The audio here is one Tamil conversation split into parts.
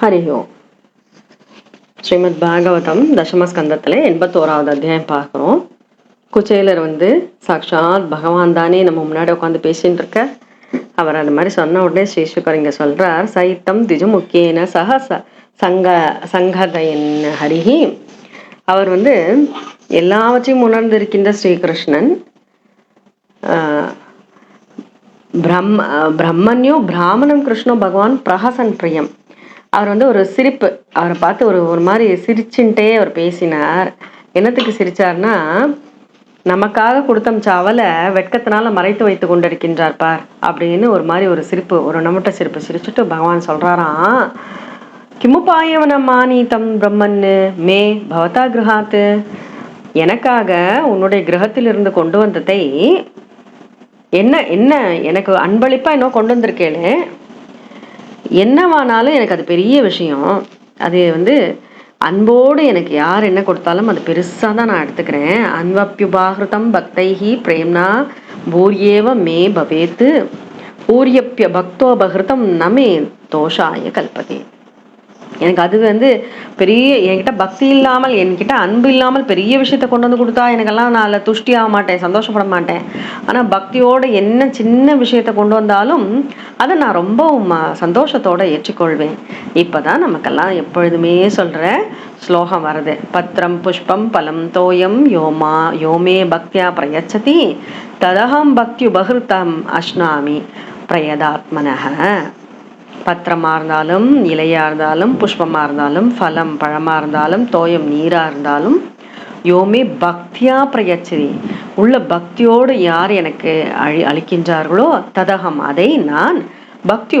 ஹரி ஓம். ஸ்ரீமத் பாகவதம் தசமஸ்கந்தத்தில் 81வது அத்தியாயம் பார்க்குறோம். குச்சேலர் சாட்சாத் பகவான் தானே நம்ம முன்னாடி உட்காந்து பேசின்னு இருக்க. அவர் அந்த மாதிரி சொன்ன உடனே ஸ்ரீசுகர் இங்கே சொல்கிறார், சைத்தம் திஜுமுக்கியன சக சங்க சங்கதையன் ஹரிஹி. அவர் எல்லாவற்றையும் உணர்ந்து இருக்கின்ற ஸ்ரீகிருஷ்ணன் பிரம்மன்யோ பிராமணம் கிருஷ்ணோ பகவான் பிரஹசன் பிரியம். அவர் ஒரு சிரிப்பு, அவரை பார்த்து ஒரு மாதிரி சிரிச்சுட்டே அவர் பேசினார். என்னத்துக்கு சிரிச்சார்னா, நமக்காக கொடுத்தம் சாவலை வெட்கத்தினால மறைத்து வைத்து கொண்டிருக்கின்றார் பார் அப்படின்னு ஒரு மாதிரி ஒரு சிரிப்பு, ஒரு நம்மட்ட சிரிப்பு சிரிச்சுட்டு பகவான் சொல்றாராம், கிமுபாயவன மானீதம் பிரம்மன்னு மே பவதா கிரகாத்து. எனக்காக உன்னுடைய கிரகத்திலிருந்து கொண்டு வந்ததை என்ன என்ன எனக்கு அன்பளிப்பா இன்னும் கொண்டு வந்திருக்கேன்னு, என்னவானாலும் எனக்கு அது பெரிய விஷயம். அது அன்போடு எனக்கு யார் என்ன கொடுத்தாலும் அது பெருசாக தான் நான் எடுத்துக்கிறேன். அன்வப்பியுபாகிருதம் பக்தைஹி பிரேம்னா பூரியேவ மே பவேத்து பூரியப்பிய பக்தோபகிருதம் நமே தோஷாய கல்பதே. எனக்கு அது பெரிய, என்கிட்ட பக்தி இல்லாமல் என்கிட்ட அன்பு இல்லாமல் பெரிய விஷயத்த கொண்டு வந்து கொடுத்தா எனக்கெல்லாம் நான் அதில் துஷ்டி ஆக மாட்டேன், சந்தோஷப்பட மாட்டேன். ஆனால் பக்தியோடு என்ன சின்ன விஷயத்த கொண்டு வந்தாலும் அதை நான் ரொம்ப சந்தோஷத்தோடு ஏற்றுக்கொள்வேன். இப்போ தான் நமக்கெல்லாம் எப்பொழுதுமே சொல்கிற ஸ்லோகம் வருது, பத்திரம் புஷ்பம் பலம் தோயம் யோமே பக்தியா பிரயச்சதி ததகம் பக்தி உபகிருத்தம் அஷ்னாமி பிரயதாத்மனஹ. பத்திரமாக இருந்தாலும் இலையாக இருந்தாலும் புஷ்பமாக இருந்தாலும் ஃபலம் பழமாக இருந்தாலும் தோயம் நீராக இருந்தாலும் யோமே பக்தியா பிரயச்சதி, உள்ள பக்தியோடு யார் எனக்கு அளிக்கின்றார்களோ ததகம் அதை நான் பக்தி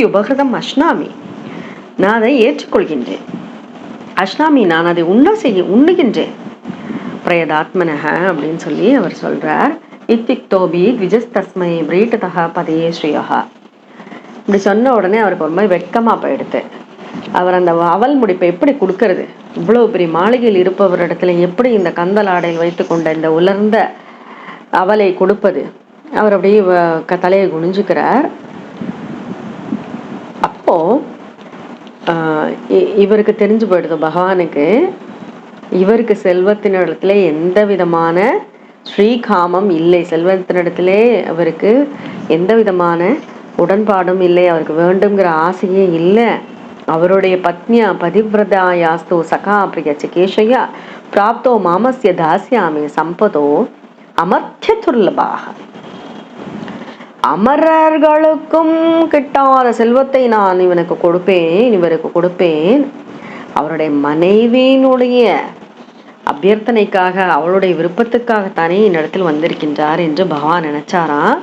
உபகிருதம் அஷ்னாமி, நான் அதை ஏற்றுக்கொள்கின்றேன். அஷ்னாமி, நான் அதை உண்ணுகின்றேன். பிரயதாத்மனஹ அப்படின்னு சொல்லி அவர் சொல்றார். இத்திக்தோபி த்விஜஸ்தஸ்மை பிரீட்டதா பதே ஸ்ரீயா. இப்படி சொன்ன உடனே அவருக்கு ஒரு மாதிரி வெட்கமாக போயிடுது. அவர் அந்த அவல் முடிப்பை எப்படி கொடுக்கறது, இவ்வளோ பெரிய மாளிகையில் இருப்பவரிடத்துல எப்படி இந்த கந்தல் ஆடையில் வைத்து கொண்ட இந்த உலர்ந்த அவலை கொடுப்பது? அவர் அப்படியே தலையை குனிஞ்சுக்கிறார். அப்போ இவருக்கு தெரிஞ்சு போயிடுது, பகவானுக்கு இவருக்கு செல்வத்தினிடத்துல எந்த விதமான ஸ்ரீகாமம் இல்லை, செல்வத்தினிடத்திலே அவருக்கு எந்த விதமான உடன்பாடும் இல்லை, அவருக்கு வேண்டுங்கிற ஆசையே இல்லை. அவருடைய பத்னியா பதிவிரதாயாஸ்து சகா பிரிய சிகேஷையா பிராப்தோ மாமஸ்ய தாஸ்யாமி சம்பதோ அமர்த்திய துர்லபாக. அமரர்களுக்கும் கிட்டாத செல்வத்தை நான் இவருக்கு கொடுப்பேன். அவருடைய மனைவியினுடைய அபியர்த்தனைக்காக, அவளுடைய விருப்பத்துக்காகத்தானே என்னிடத்தில் வந்திருக்கின்றார் என்று பகவான் நினைச்சாராம்.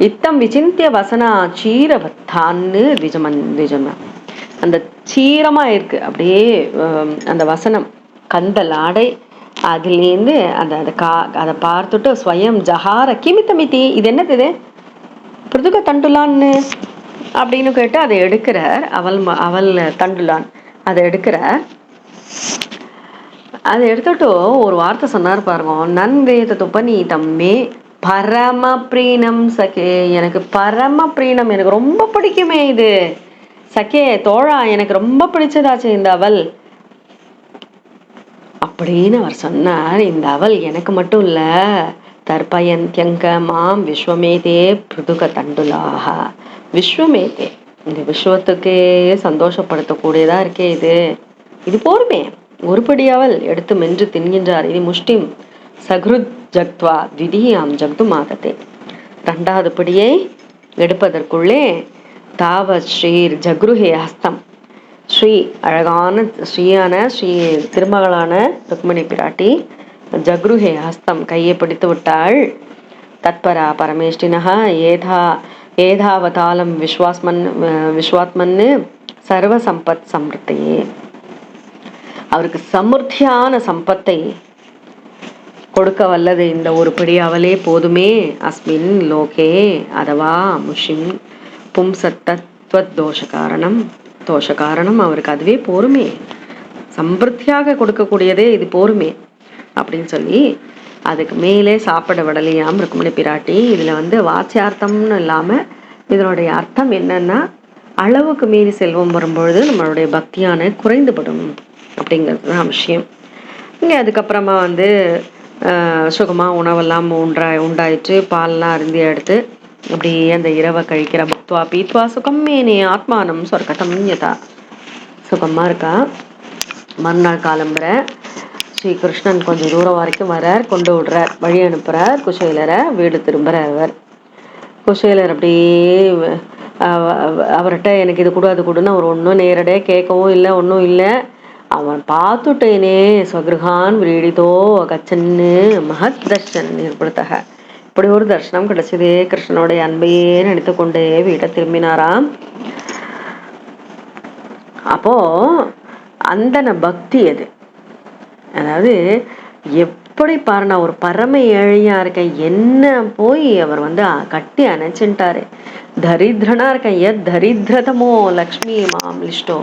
இத்தம் விசிந்திய வசனா சீரபத்தான்னு திஜமன். அந்த சீரமா இருக்கு அப்படியே அந்த வசனம், கந்தல் ஆடை, அதுலேருந்து அதை பார்த்துட்டு ஸ்வயம் ஜஹார கிமித்தமித்தி, இது என்னது பிருதுக தண்டுலான்னு அப்படின்னு கேட்டு அதை எடுக்கிறார். அவள் தண்டுலான் அதை எடுக்கிறார். அதை எடுத்துட்டு ஒரு வார்த்தை சொன்னார் பாருங்க, நன்வேத துப்பநீதம் மே பரம பிரீணம் சகே. எனக்கு பரம பிரீணம், எனக்கு ரொம்ப பிடிக்குமே இது சகே, தோழா, எனக்கு ரொம்ப பிடிச்சதாச்சு இந்த அவல் அப்படின்னு அவர் சொன்னார். இந்த அவல் எனக்கு மட்டும் இல்ல, தர்பயந்தியங்க மாம் விஸ்வமேதே பிருதுக தண்டுலாக. விஸ்வமேதே, இந்த விஸ்வத்துக்கே சந்தோஷப்படுத்தக்கூடியதா இருக்கே இது போருமே. ஒருபடி அவல் எடுத்து மென்று தின்கின்றார். இது முஷ்டிம் சக்ருத் ஜக்த்வா த்விதீயாம் ஜக்து மாதத்தே. ரெண்டாவது படியை எடுப்பதற்குள்ளே தாவத் ஸ்ரீர் ஜக்ருஹே ஹஸ்தம். ஸ்ரீ அழகான ஸ்ரீயான ஸ்ரீ திருமகளான ருக்மிணி பிராட்டி ஜக்ருஹே ஹஸ்தம் கையை பிடித்து விட்டாள். தத்பரா பரமேஷ்டினஹா ஏதாவதாலம் விஸ்வாத்மன்னு சர்வ சம்பத் சம்ருத்தையே. அவருக்கு சமுர்த்தியான சம்பத்தை கொடுக்க வல்லது இந்த ஒரு பிடி அவலே போதுமே. அஸ்மின் லோகே அதவா முஷிம் பும்சத்தத்வத் தோஷகாரணம் அவருக்கு அதுவே போருமே, சம்பிருத்தியாக கொடுக்கக்கூடியதே இது போருமே அப்படின்னு சொல்லி அதுக்கு மேலே சாப்பிட விடலையாம் ருக்மிணி பிராட்டி. இதில் வாச்சியார்த்தம்னு இல்லாமல் இதனுடைய அர்த்தம் என்னன்னா, அளவுக்கு மீறி செல்வம் வரும்பொழுது நம்மளுடைய பக்தியான குறைந்துபடும் அப்படிங்கிறது தான் விஷயம். இங்கே அதுக்கப்புறமா வந்து சுகமாக உணவெல்லாம் உண்டாயிட்டு பால்லாம் அருந்தி எடுத்து அப்படியே அந்த இரவை கழிக்கிற பக்துவா பீத்வா சுகம் மேனே ஆத்மானம் சொர்க்கதம் யதா. சுகமாக இருக்கா. மறுநாள் காலம்புற ஸ்ரீ கிருஷ்ணன் கொஞ்சம் தூரம் வரைக்கும் வரார், கொண்டு விடுறார், வழி அனுப்புகிறார் குசேலரை. வீடு திரும்புகிறார். அவர் குசேலர் அப்படியே அவர்கிட்ட எனக்கு இது கொடு அது கொடுன்னு அவர் ஒன்றும் நேரடியாக கேட்கவும் இல்லை, ஒன்றும் இல்லை. அவன் பார்த்துட்டேனே ஸ்வகிருஹான் விரீடிதோ கச்சன்னு மகத் தர்ஷன் ஏற்படுத்தக. இப்படி ஒரு தர்ஷனம் கிடைச்சதே. கிருஷ்ணனுடைய அன்பையே நினைத்து கொண்டே வீட்டை திரும்பினாராம். அப்போ அந்த பக்தி அது. அதாவது எப்படி பாரு, நான் ஒரு பரம ஏழையா இருக்கேன், என்ன போய் அவர் வந்து கட்டி அணைச்சுட்டாரு. தரித்திரனா இருக்கேன், எத் தரித்திரதமோ லக்ஷ்மி மாம் லிஷ்டோ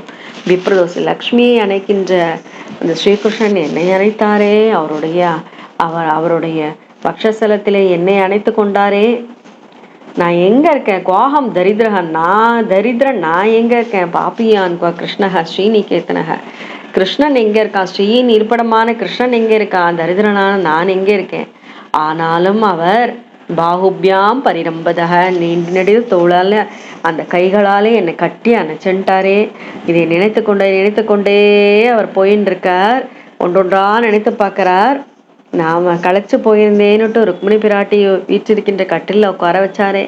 விப்ரதோசி. லக்ஷ்மியை அணைக்கின்ற அந்த ஸ்ரீகிருஷ்ணன் என்னை அணைத்தாரே. அவருடைய பக்ஷஸ்தலத்திலே என்னை அணைத்து கொண்டாரே. நான் எங்க இருக்கேன்? குவாகம் தரித்திரகன், நான் தரித்திரன், நான் எங்க இருக்கேன்? பாப்பியான் குவா கிருஷ்ணக ஸ்ரீநிகேத்தனக. கிருஷ்ணன் எங்க இருக்கா? ஸ்ரீயின் இருப்பிடமான கிருஷ்ணன் எங்க இருக்கா? தரித்திரனான நான் எங்க இருக்கேன்? ஆனாலும் அவர் பாகுபியாம் பரிரம்பதக, நீண்ட தோளால அந்த கைகளாலே என்னை கட்டி அணைச்சுட்டாரே. இதை நினைத்து கொண்டே அவர் போயின்னு இருக்கார். ஒன்றொன்றா நினைத்து பார்க்கிறார். நாம களைச்சு போயிருந்தேன்னுட்டு ருக்மிணி பிராட்டி வீற்றிருக்கின்ற கட்டில உட்கார வச்சாரே.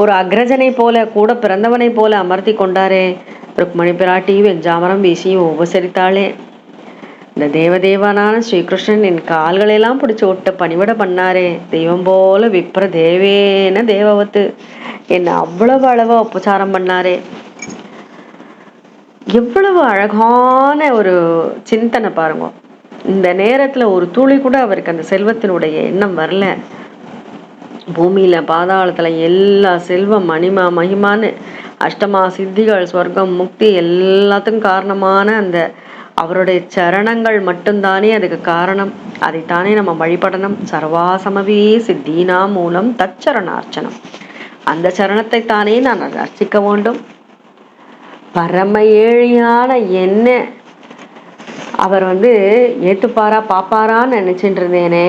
ஒரு அக்ரஜனை போல, கூட பிறந்தவனை போல அமர்த்தி கொண்டாரே. ருக்மிணி பிராட்டியும் வெஞ்சாமரம் வீசியும் உபசரித்தாளே. இந்த தேவதேவனான ஸ்ரீகிருஷ்ணன் என் கால்களெல்லாம் பிடிச்சி விட்டு பணிவிட பண்ணாரே. தெய்வம் போல விப்ர தேவேன தேவவத்து என்ன அவ்வளவு அளவா உபச்சாரம் பண்ணாரே. எவ்வளவு அழகான ஒரு சிந்தனை பாருங்க. இந்த நேரத்துல ஒரு துளி கூட அவருக்கு அந்த செல்வத்தினுடைய எண்ணம் வரல. பூமியில பாதாளத்துல எல்லா செல்வம் மகிமான்னு அஷ்டமா சித்திகள் சொர்க்கம் முக்தி எல்லாத்துக்கும் காரணமான அந்த அவருடைய சரணங்கள் மட்டும்தானே அதுக்கு காரணம். அதைத்தானே நம்ம வழிபடணும். சர்வாசமவி சித்தீனா மூலம் தச்சரணார்ச்சனம். அந்த சரணத்தை தானே நான் அர்ச்சிக்க வேண்டும். பரம ஏழியான என்ன அவர் வந்து ஏத்துப்பாரா பாப்பாரான்னு நினைச்சிட்டு இருந்தேனே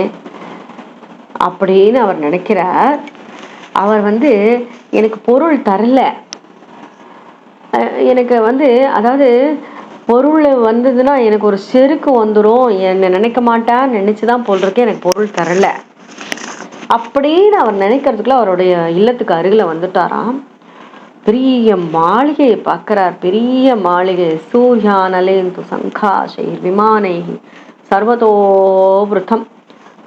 அப்படின்னு அவர் நினைக்கிறார். அவர் வந்து எனக்கு பொருள் தரல. எனக்கு வந்து அதாவது பொருள் வந்ததுன்னா எனக்கு ஒரு செருக்கு வந்துடும், என்னை நினைக்க மாட்டான்னு நினைச்சுதான் போல் இருக்கு, எனக்கு பொருள் தரல அப்படின்னு அவர் நினைக்கிறதுக்குள்ள அவருடைய இல்லத்துக்கு அருகில வந்துட்டாராம். பெரிய மாளிகையை பார்க்கிறார். பெரிய மாளிகை. சூர்யானலேந்து சங்காசை விமானை சர்வதோபிருத்தம்.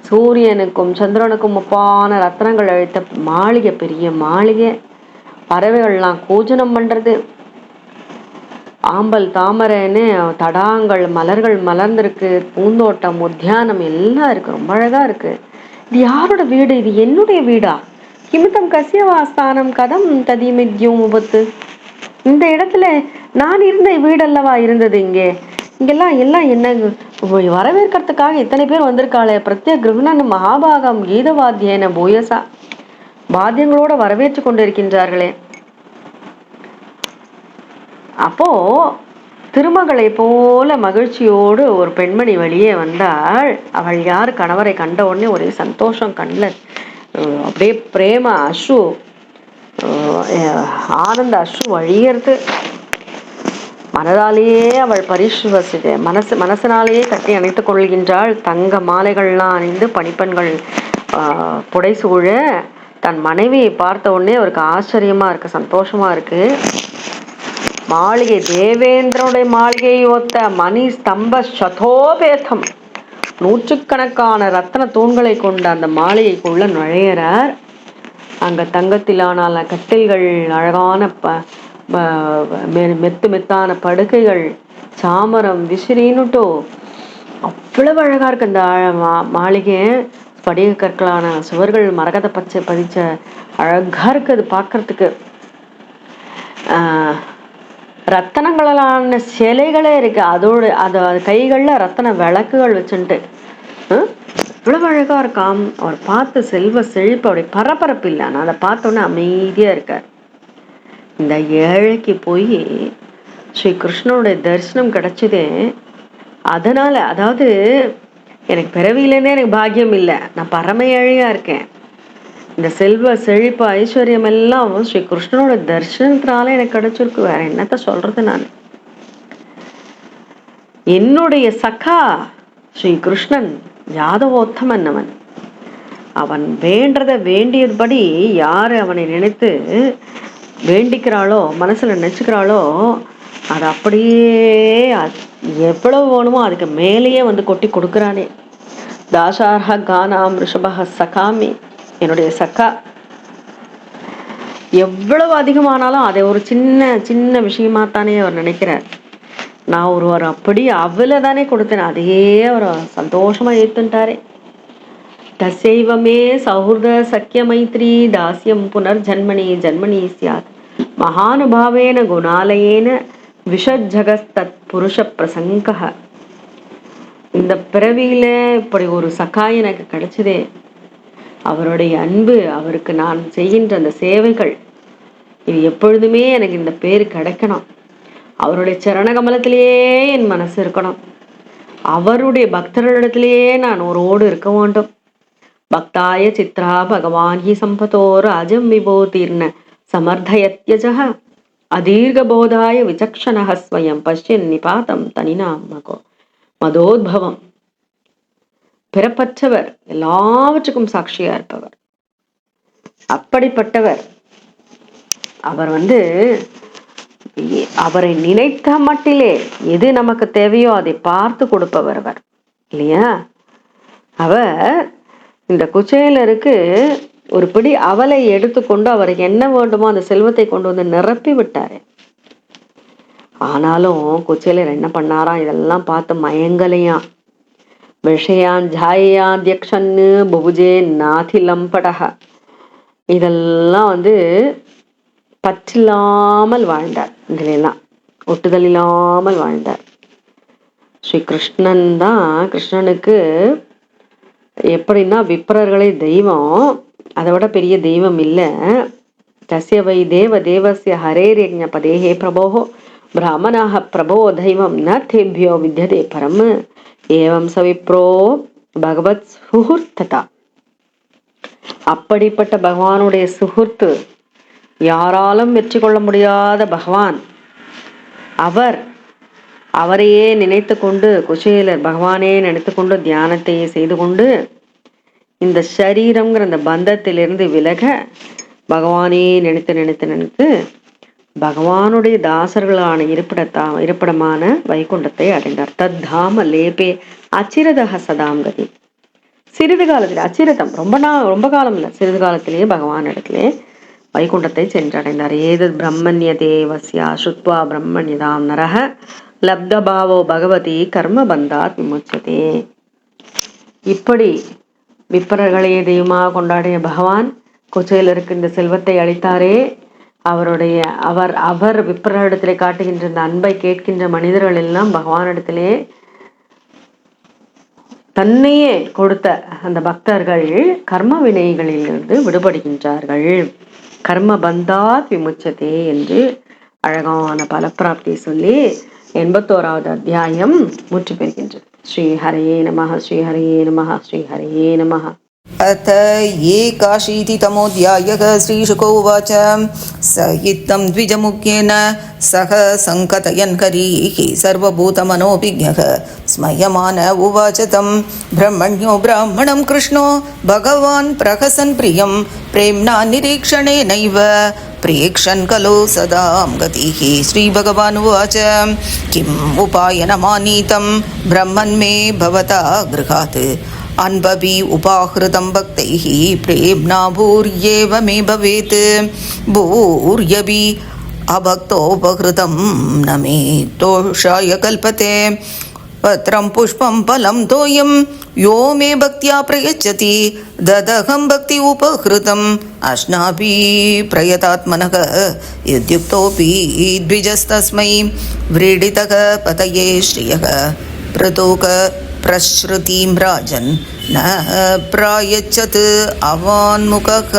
சூரியனுக்கும் சந்திரனுக்கும் ஒப்பான ரத்னங்கள் அழைத்த மாளிகை, பெரிய மாளிகை. பறவைகள்லாம் கூஜனம் பண்றது. ஆம்பல் தாமரைன்னு தடாங்கள் மலர்கள் மலர்ந்திருக்கு. பூந்தோட்டம் உத்தியானம் எல்லாம் இருக்கு. ரொம்ப அழகா இருக்கு. இது யாரோட வீடு? இது என்னுடைய வீடா? கிமித்தம் கசியவாஸ்தானம் கதம் ததிமித்யும் உபத்து. இந்த இடத்துல நான் இருந்த வீடல்லவா இருந்தது. இங்கெல்லாம் எல்லாம் என்ன வரவேற்கிறதுக்காக இத்தனை பேர் வந்திருக்காளே. பிரத்யேக கிருஹ்ணன் மகாபாகம் கீதவாத்தியன பூயசா. வாத்தியங்களோட வரவேற்று கொண்டிருக்கின்றார்களே. அப்போ திருமகளை போல மகிழ்ச்சியோடு ஒரு பெண்மணி வெளியே வந்தாள். அவள் யார்? கணவரை கண்ட உடனே ஒரே சந்தோஷம். கண்ணில் அப்படியே பிரேம அஸ்ரு, ஆனந்த அஸ்ரு வழியறது. மனதாலேயே அவள் பரிசுவசித்து மனசனாலேயே கட்டி அணைத்துக் கொள்கின்றாள். தங்க மாலைகள்லாம் அணிந்து பணிப்பெண்கள் புடைசூழ தன் மனைவியை பார்த்த உடனே அவருக்கு ஆச்சரியமா இருக்கு, சந்தோஷமா இருக்கு. மாளிகை தேவேந்திரனுடைய மாளிகையை ஒத்த மணி ஸ்தம்ப சதோபேதம், நூற்றுக்கணக்கான ரத்தன தூண்களை கொண்ட அந்த மாளிகைக்குள்ள நுழையிறார். அங்க தங்கத்திலான கட்டில்கள், அழகான மெத்தான படுக்கைகள், சாமரம் விசிறின்னுட்டோ அவ்வளவு அழகா இருக்கு அந்த மாளிகை. படிக கற்களான சுவர்கள் மரகத பச்சை பதிச்ச அழகா இருக்கு அது பார்க்கறதுக்கு. ரத்தனங்களான சிலைகளே இருக்கு. அதோடு அது கைகள்ல ரத்தன விளக்குகள் வச்சுட்டு இவ்வளவு அழகா இருக்காம். அவர் பார்த்து செல்வ செழிப்பு, அப்படி பரபரப்பு இல்லை. ஆனால் அதை பார்த்தோன்னே அமைதியா இருக்கார். இந்த ஏழைக்கு போய் ஸ்ரீ கிருஷ்ணனுடைய தரிசனம் கிடைச்சதே அதனால. அதாவது எனக்கு பிறவியிலேருந்தே எனக்கு பாக்கியம் இல்லை, நான் பரம ஏழையா இருக்கேன். இந்த செல்வ செழிப்பு ஐஸ்வர்யம் எல்லாம் ஸ்ரீ கிருஷ்ணனோட தரிசனத்தினால எனக்கு கிடைச்சிருக்கு. வேற என்னத்த சொல்றது நான். என்னுடைய சகா ஸ்ரீ கிருஷ்ணன் யாதவோத்தமன். அவன் வேண்டத வேண்டியபடி யாரு அவனை நினைத்து வேண்டிக்கிறாளோ, மனசுல நினைச்சுக்கிறாளோ, அது அப்படியே எவ்வளவு வேணுமோ அதுக்கு மேலேயே வந்து கொட்டி கொடுக்குறானே. தாசார்ஹ கானாம் ரிஷபஹ சகாமி, என்னுடைய சக்கா எவ்வளவு அதிகமானாலும் அதை ஒரு சின்ன சின்ன விஷயமாத்தானே அவர் நினைக்கிறார். நான் ஒருவர் அப்படி அவ்வளோ தானே கொடுத்தேன், அதையே அவர் சந்தோஷமா ஏத்துட்டாரே. தசைவமே சௌஹൃദ சக்கிய மைத்ரி தாசியம் புனர் ஜன்மணி ஜன்மணி சியாத் மகானுபாவேன குணாலயேன விஷஜகஸ்தத் புருஷ பிரசங்க. இந்த பிறவியில இப்படி ஒரு சகாய் எனக்கு கிடைச்சதே. அவருடைய அன்பு, அவருக்கு நான் செய்கின்ற அந்த சேவைகள், இது எப்பொழுதுமே எனக்கு இந்த பேரு கிடைக்கணும். அவருடைய சரணகமலத்திலேயே என் மனசு இருக்கணும். அவருடைய பக்தர்களிடத்திலேயே நான் ஒரு ஓடு இருக்க வேண்டும். பக்தாய சித்ரா பகவான் ஹி சம்பதோ ராஜம் விபோதீர்ண சமர்த்தயத்யஜஹ அதீர்கபோதாய விசக்ஷணஹ ஸ்வயம் பஷ்யன் நிபாதம் தனினாம் மதோத்பவம். பிறப்பற்றவர், எல்லாவற்றுக்கும் சாட்சியா இருப்பவர், அப்படிப்பட்டவர். அவர் அவரை நினைத்த மட்டிலே எது நமக்கு தேவையோ அதை பார்த்து கொடுப்பவர் அவர் இல்லையா. அவர் இந்த குச்சேலருக்கு ஒரு பிடி அவலை எடுத்துக்கொண்டு அவருக்கு என்ன வேண்டுமோ அந்த செல்வத்தை கொண்டு வந்து நிரப்பி விட்டாரு. ஆனாலும் குச்சேலர் என்ன பண்ணாராம், இதெல்லாம் பார்த்து மயங்கலையாம். விஷயான் ஜாயாத்யக்ஷன்னு புபுஜே நாதிலம்படக, இதெல்லாம் பற்றில்லாமல் வாழ்ந்தார். இதுலாம் ஒட்டுதல் இல்லாமல் வாழ்ந்தார். ஸ்ரீ கிருஷ்ணன் தான், கிருஷ்ணனுக்கு எப்படின்னா விப்ரர்களே தெய்வம், அதை விட பெரிய தெய்வம் இல்லை. தஸ்ய வை தேவ தேவஸ்ய ஹரேர்யஜ்ஞ பதேஹே பிரபோஹோ பிராமணாஹ பிரபோ தெய்வம் ந தேபியோ வித்யதே பரம் ஏவம் சவிப்ரோ பகவத் சுஹுர்த்ததா. அப்படிப்பட்ட பகவானுடைய சுஹுர்த்து, யாராலும் வெற்றி கொள்ள முடியாத பகவான் அவரையே நினைத்து கொண்டு, குசேலர் பகவானே நினைத்து கொண்டு தியானத்தையே செய்து கொண்டு இந்த சரீரம்ங்கிற அந்த பந்தத்திலிருந்து விலக பகவானே நினைத்து நினைத்து நினைத்து பகவானுடைய தாசர்களான இருப்பிடமான வைகுண்டத்தை அடைந்தார். தத்தாம லேபே அச்சிரதக சதாங்கதி. சிறிது காலத்தில், அச்சிரதம் ரொம்ப காலம் இல்லை, சிறிது காலத்திலேயே பகவான் இடத்திலே வைகுண்டத்தை சென்றடைந்தார். ஏதத் பிரம்மண்ய தேவஸ்யா சுத்வா பிரம்மண்யதாம் நரஹ லப்தபாவோ பகவதி கர்ம பந்தாத் விமுச்சதே. இப்படி விப்பரர்களையே தெய்வமாக கொண்டாடிய பகவான் குச்சேலருக்கு இந்த செல்வத்தை அளித்தாரே. அவர் விப்பரரிடத்திலே காட்டுகின்ற இந்த அன்பை கேட்கின்ற மனிதர்கள் எல்லாம் பகவானிடத்திலே தன்னையே கொடுத்த அந்த பக்தர்கள் கர்ம வினைகளிலிருந்து விடுபடுகின்றார்கள். கர்ம பந்தாத் விமுச்சதே என்று அழகான பலப்பிராப்தியை சொல்லி 81வது அத்தியாயம் முற்று பெறுகின்றது. ஸ்ரீ ஹரயே நமஹ, ஸ்ரீ ஹரயே நமஹ, ஸ்ரீ ஹரயே நமஹ. अथ एकाशीतितमोऽध्यायः। श्रीशुक उवाच स इत्थं द्विजमुख्येन सह सङ्कथयन् हरिः सर्वभूतमनोभिज्ञः स्मयमान उवाच तं ब्रह्मण्यो ब्राह्मणं कृष्णो भगवान् प्रहसन् प्रियं प्रेम्णा निरीक्षणेनैव प्रेक्षन् खलु सदां गतिः। श्रीभगवानुवाच किम् उपायनमानीतं ब्रह्मन्मे भवता गृहात् अन्वभि उपाहृतं भक्तैः प्रेम्णा भूर्येव मे भवेत् भूर्यभि अभक्तोपहृतं न मे दोषाय कल्पते पत्रं पुष्पं फलं तोयं यो मे भक्त्या प्रयच्छति ददहं भक्ति उपहृतम् अश्नाभि प्रयतात्मनः इत्युक्तोऽपि द्विजस्तस्मै व्रीडितः पतये श्रियः प्रतोक प्रश्रुतिं राजन् न प्रायच्छत् अवान्मुखः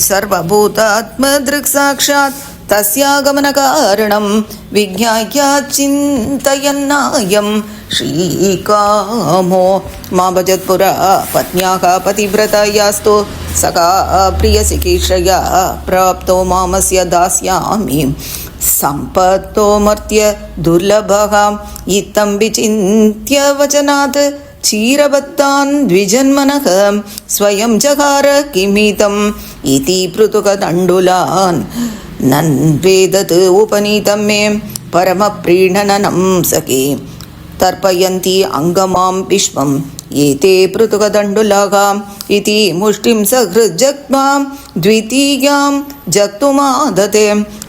सर्वभूतात्मदृक् साक्षात् तस्यागमनकारणं विज्ञाय चिन्तयन्नायं श्रीकामो मा भजत्पुरा पत्न्याः पतिव्रतायास्तु सखा प्रियचिकीर्षया प्राप्तो मामस्य दास्यामि सम्पत्तो मर्त्य दुर्लभः इत्थं विचिन्त्य वचनात् क्षीरबद्धान् द्विजन्मनः स्वयं जहार किमितम् इति पृथुकतण्डुलान् नन्वेदत् उपनीतं मे परमप्रीणनं सखे तर्पयन्ति अङ्गमां विश्वम् एते पृथुकदण्डुलाः इति मुष्टिं सहृज्जग्मा द्वितीयां जग्तुमादते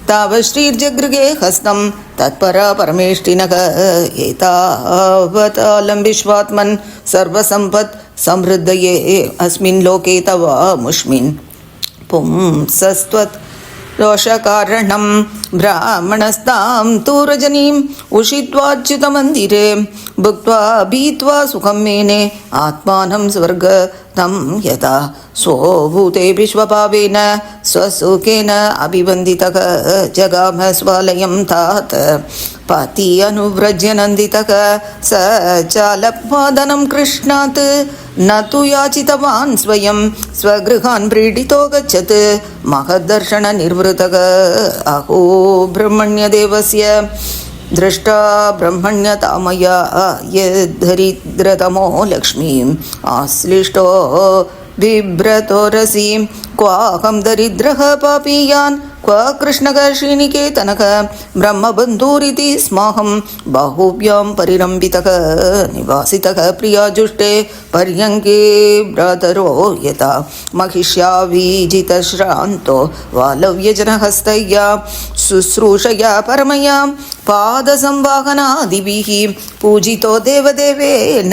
तावश्रीर्जगृहे हस्तं तत्परा परमेष्टिनः एतावतालं विश्वात्मन् सर्वसम्पत् समृद्धये अस्मिन् लोके तव मुष्मिन् पुंसस्त्वत् दोषकारणं ब्राह्मणस्तां तु रजनीम् उषित्वाच्युतमन्दिरे भुक्त्वा भीत्वा सुखं मेने आत्मानं स्वर्गतं यथा स्वभूते विश्वभावेन स्वसुखेन अभिवन्दितः जगाम स्वालयं तात पति अनुव्रज्य नन्दितः स चालपादनं कृष्णात् न तु याचितवान् स्वयं स्वगृहान् प्रीडितो गच्छत् महद्दर्शननिर्वृतः अहो ब्रह्मण्यदेवस्य दृष्टा ब्रह्मण्यतामया यद्धरिद्रतमो लक्ष्मीम् आश्लिष्टो बिभ्रतो रसी क्वाहं दरिद्रः पापीयान् क्व कृष्णः श्रीनिकेतनः ब्रह्मबन्धुरिति स्माहं बाहुभ्यां परिरम्भितः निवासितः प्रियाजुष्टे पर्यङ्के भ्रातरो यथा महिष्यावीजितश्रान्तो वालव्यजनहस्तया शुश्रूषया परमया पादसंवाहनादिभिः पूजितो देवदेवेन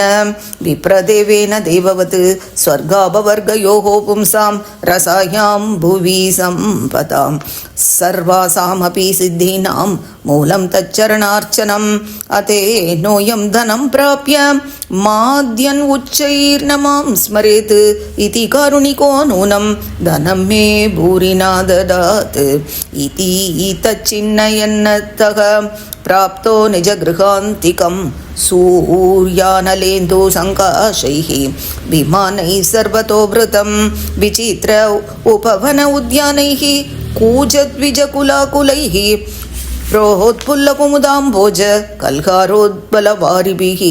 विप्रदेवेन देववत् स्वर्गापवर्गयोः पुंसां रसायां भुवि सम्पदाम् सर्वासामपि सिद्धीनां मूलं तच्चरणार्चनम् अतेनोऽयं धनं प्राप्य माद्यन् उच्चैर्न मां स्मरेत् इति कारुणिको नूनं धनं मे भूरिना ददात् इति तच्चिन्नयन्नतः प्राप्तो निजगृहान्तिकं सूर्यानलेन्दु सङ्काशैः विमानैः सर्वतोवृतं विचित्र उपवन उद्यानैः कूजद्विजकुलाकुलैः प्रोहोत्फुल्लकुमुदाम्भोज कल्हारोद्बलवारिभिः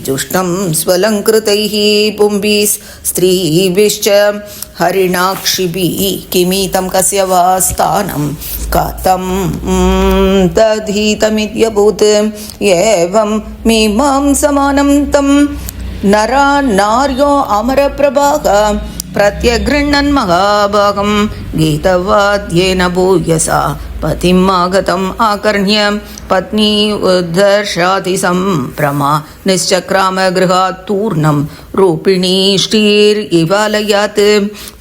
जुष्टं स्वलङ्कृतैः पुंभिः स्त्रीभिश्च हरिणाक्षिभिः किमितं कस्य वा स्थानं कथं तद्धीतमित्यभूत् एवं मीमांसमानं तं नरा नार्यो अमरप्रभाः प्रत्यगृह्णन् महाभागं गीतवाद्येन भूयसा पतिम् आगतम् आकर्ण्य पत्नी उद्धर्षाति सम्प्रमा निश्चक्राम गृहात् तूर्णं रूपिणी श्रीर्इवालयात्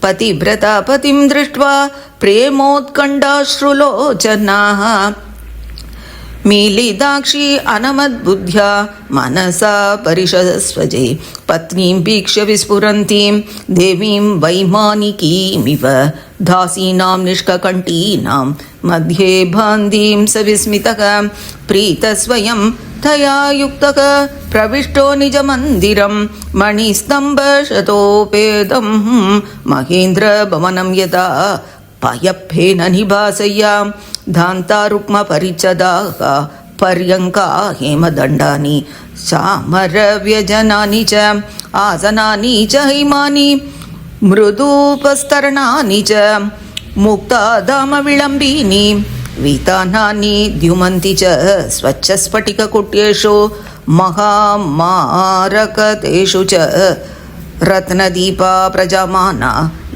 पतिव्रता पतिं दृष्ट्वा प्रेमोत्कण्ठाश्रुलोचनाः मीलिताक्षी अनमद्बुद्ध्या मनसा परिशस्वजे पत्नीं वीक्ष्य विस्फुरन्तीं देवीं वैमानिकीमिव दासीनां निष्ककण्ठीनां मध्ये भान्तीं सविस्मितः प्रीतस्वयं तया युक्तः प्रविष्टो निजमन्दिरं मणिस्तम्भशतोपेतं महेन्द्रभवनं यदा पयप्फेन निभासय्या धान्तारुक्मपरिच्छदाः पर्यङ्का हेमदण्डानि चामरव्यजनानि च आसनानि च हैमानि मृदूपस्तरणानि च मुक्ताधामविलम्बिनी वितानानि द्युमन्ति च स्वच्छस्फटिककुट्येषु महामारकतेषु च रत्नदीपा प्रजामाना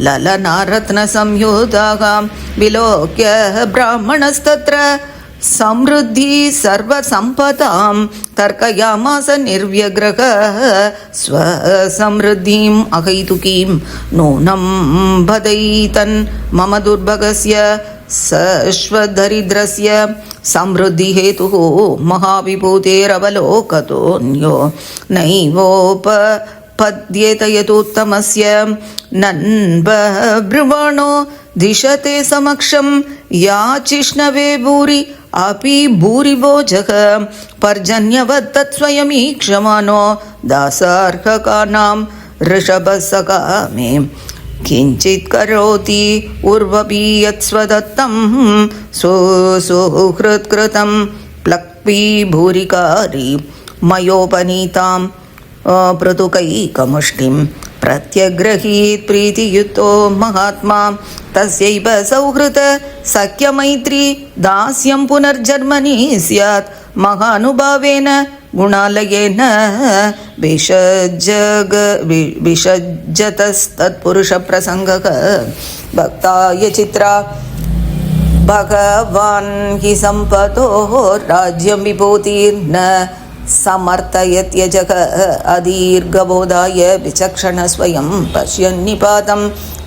ललना रत्नसंयुताः विलोक्य ब्राह्मणस्तत्र समृद्धि सर्वसम्पदां तर्कयामास निर्व्यग्रहः स्वसमृद्धिम् अहैतुकीं नूनं बधैतन् मम दुर्भगस्य सश्वदरिद्रस्य समृद्धिहेतुः महाविभूतेरवलोकतोऽन्यो नैवोपपद्येत यतोत्तमस्य नन्बब्रुवाणो दिशते समक्षं याचिष्णवे भूरि अपि भूरिभोजः पर्जन्यवत् तत्स्वयमीक्षमानो दासार्हकानां ऋषभसखा मे किञ्चित् करोति उर्वपि यत्स्वदत्तं सुहृत्कृतं प्लक्वी भूरिकारी मयोपनीतां पृथुकैकमुष्टिं प्रत्यग्रहीत् प्रीतियुक्तो महात्मा तस्यैव सौहृद सख्यमैत्री दास्यं पुनर्जन्मनि स्यात् महानुभावेन गुणालयेन विषज्जतस्तत्पुरुषप्रसङ्गः भक्ताय चित्रा भगवान् हि सम्पतोः राज्यं विभूतिर्न समर्थयत्यजः अदीर्घबोधाय विचक्षण स्वयं पश्यन्निपातं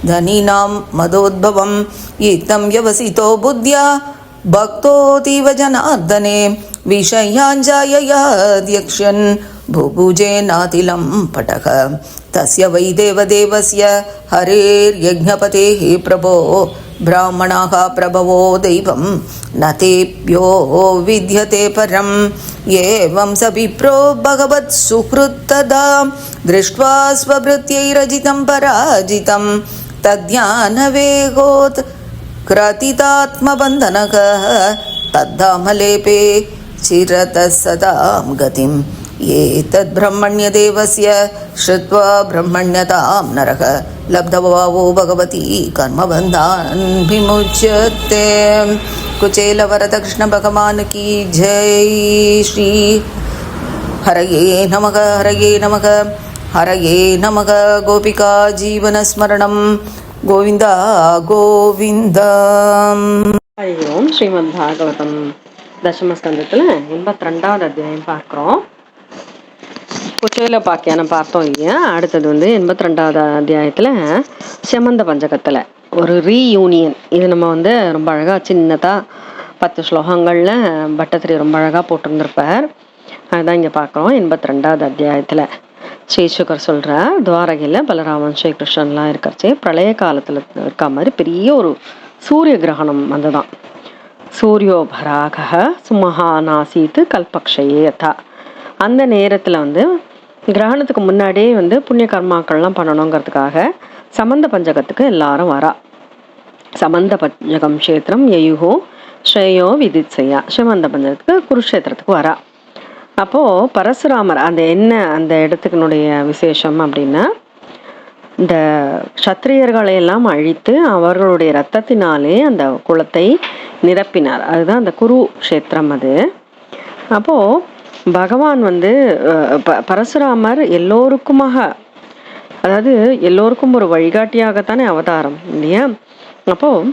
धनीनां मदोद्भवं इत्थं व्यवसितो बुद्ध्या भक्तोऽतीव जनार्दने विषयाञ्जाययाध्यक्ष्यन् भुभुजेनातिलं पटः तस्य वै देवदेवस्य हरेर्यज्ञपतेः प्रभो ब्राह्मणाः प्रभवो दैवं न तेभ्यो विद्यते परम् एवं स विप्रो भगवत् सुहृत्तदा दृष्ट्वा स्वभृत्यैरजितं पराजितं तद्ध्यानवेगोत् क्रतितात्मबन्धनः तद्धामलेपे चिरतः सदां गतिम् एतद्ब्रह्मण्यदेवस्य श्रुत्वा ब्रह्मण्यतां नरः लब्धभावो भगवती कर्मबन्धान् विमुच्यते। कुचेलवरदकृष्ण भगवान की जय। श्री हरये नमः हरये नमः हरये नमः। गोपिका जीवनस्मरणं गोविन्द गोविन्द। ஹரி ஓம். ஸ்ரீமத் பாகவதம் தசமஸ்கந்தத்தில் 82வது அத்தியாயம் பார்க்குறோம். குச்சேல பாக்கியானம் பார்த்தோம் இல்லையா. அடுத்தது 82வது அத்தியாயத்தில் செமந்த பஞ்சகத்தில் ஒரு ரீயூனியன். இது நம்ம ரொம்ப அழகாக சின்னதாக 10 ஸ்லோகங்களில் பட்டத்திரி ரொம்ப அழகாக போட்டிருந்திருப்பார். அதுதான் இங்கே பார்க்குறோம் 82வது அத்தியாயத்தில். ஸ்ரீசுகர் சொல்கிறார், துவாரகையில் பலராமன் ஸ்ரீகிருஷ்ணன்லாம் இருக்கிறச்சே பிரளய காலத்தில் இருக்க மாதிரி பெரிய ஒரு சூரிய கிரகணம் வந்துதான். சூரியோபராக சுமஹானாசீத்து கல்பக்ஷயே யதா. அந்த நேரத்தில் கிரகணத்துக்கு முன்னாடியே புண்ணிய கர்மாக்கள்லாம் பண்ணணுங்கிறதுக்காக சமந்த பஞ்சகத்துக்கு எல்லாரும் வரா. சமந்த பஞ்சகம் க்ஷேத்திரம் யயுகோ ஸ்ரேயோ விதித்சையா. சமந்த பஞ்சகத்துக்கு குருக்ஷேத்திரத்துக்கு வரா. அப்போது பரசுராமர் அந்த இடத்துக்குனுடைய விசேஷம் அப்படின்னா, இந்த க்ஷத்திரியர்களையெல்லாம் அழித்து அவர்களுடைய இரத்தத்தினாலே அந்த குலத்தை நிரப்பினார். அதுதான் அந்த குருக்ஷேத்திரம். அது அப்போது பகவான் பரசுராமர் எல்லோருக்குமாக, அதாவது எல்லோருக்கும் ஒரு வழிகாட்டியாகத்தானே அவதாரம் இல்லையா. அப்போது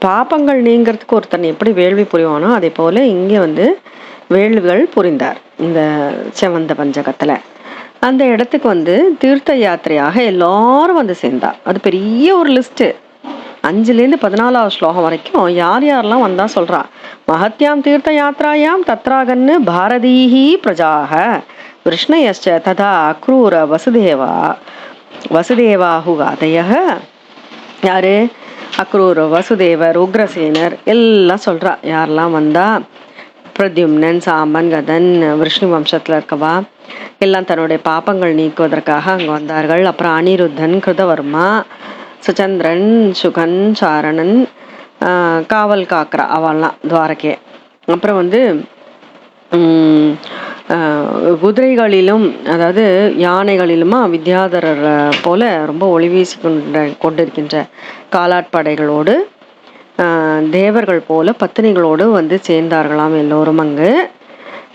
பாப்பங்கள் நீங்கிறதுக்கு ஒருத்தன் எப்படி வேள்வி புரிவானோ அதே போல் இங்கே வேள்விகள் புரிந்தார் இந்த செவந்த பஞ்சகத்தில். அந்த இடத்துக்கு தீர்த்த யாத்திரையாக எல்லாரும் சேர்ந்தார். அது பெரிய ஒரு லிஸ்ட்டு. 5லேருந்து 14வது ஸ்லோகம் வரைக்கும் யார் யாரெல்லாம் வந்தா சொல்றா. மகத்யாம் தீர்த்த யாத்ராயாம் தத்ராகன்னு பாரதீஹி பிரஜாக விஷ்ணயஸ்ச ததா அக்ரூர வசுதேவாஹுகாதய. யாரு? அக்ரூர, வசுதேவர், உக்ரசேனர் எல்லாம் சொல்றா. யாரெல்லாம் வந்தா? பிரத்யும்னன், சாம்பன், கதன், விஷ்ணு வம்சத்தில் இருக்கவா எல்லாம் தன்னுடைய பாப்பங்கள் நீக்குவதற்காக அங்கே வந்தார்கள். அப்புறம் அனிருத்தன், கிருதவர்மா, சுச்சந்திரன், சுகன், சாரணன், காவல் காக்ரா அவெல்லாம் துவாரகே. அப்புறம் குதிரைகளிலும் அதாவது யானைகளிலுமா வித்யாதரர் போல ரொம்ப ஒளிவீசி கொண்டிருக்கின்ற காலாட்படைகளோடு தேவர்கள் போல பத்தினிகளோடு சேர்ந்தார்களாம் எல்லோரும். அங்கு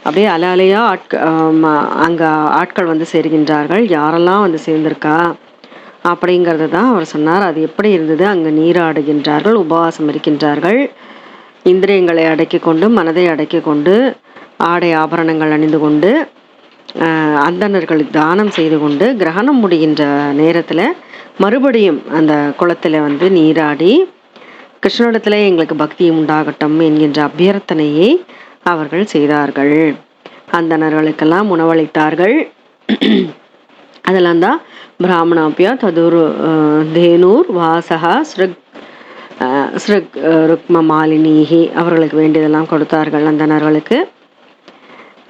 அப்படியே அலையாக அங்கே ஆட்கள் சேர்கின்றார்கள். யாரெல்லாம் சேர்ந்திருக்கா அப்படிங்கிறது தான் அவர் சொன்னார். அது எப்படி இருந்தது? அங்கே நீராடுகின்றார்கள், உபவாசம் இருக்கின்றார்கள், இந்திரியங்களை அடக்கி கொண்டு மனதை அடக்கி கொண்டு ஆடை ஆபரணங்கள் அணிந்து கொண்டு அந்தணர்களுக்கு தானம் செய்து கொண்டு கிரகணம் முடிகின்ற நேரத்தில் மறுபடியும் அந்த குளத்தில் நீராடி கிருஷ்ணனிடத்தில் எங்களுக்கு பக்தி உண்டாகட்டும் என்கின்ற அபியர்த்தனையை அவர்கள் செய்தார்கள். அந்தணர்களுக்கெல்லாம் உணவளித்தார்கள். அதெல்லாம் தான் பிராமணாபியா ததுர் தேனூர் வாசகா ஸ்ருக் ருக்ம மாலினிஹி அவர்களுக்கு வேண்டியதெல்லாம் கொடுத்தார்கள் அந்தணர்களுக்கு.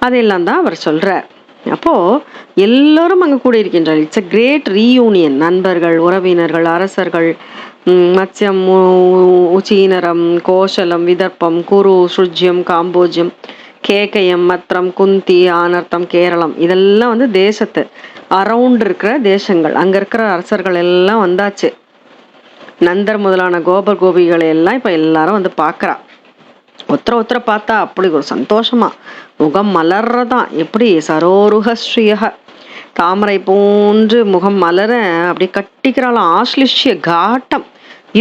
அதெல்லாம் தான் அவர் சொல்கிறார். அப்போது எல்லோரும் அங்கே கூடியிருக்கின்றார். It's a great reunion. நண்பர்கள், உறவினர்கள், அரசர்கள், மத்ஸ்யம், உச்சீனரம், கோஷலம், விதர்ப்பம், குரு, சுஜ்யம், காம்போஜ்யம், கேகயம், மத்ரம், குந்தி, ஆனர்த்தம், கேரளம், இதெல்லாம் வந்து தேசத்து அரவுண்ட் இருக்கிற தேசங்கள். அங்கே இருக்கிற அரசர்கள் எல்லாம் வந்தாச்சு. நந்தர் முதலான கோபர் கோபிகளை எல்லாம் இப்போ எல்லாரும் வந்து பார்க்குறா. ஒருத்தரை பார்த்தா அப்படி ஒரு சந்தோஷமா முகம் மலர்றதான். எப்படி சரோருஹஸ்ரீயக தாமரை போன்று முகம் மலர அப்படி கட்டிக்கிறாளாம். ஆஸ்லிஷ்ய காட்டம்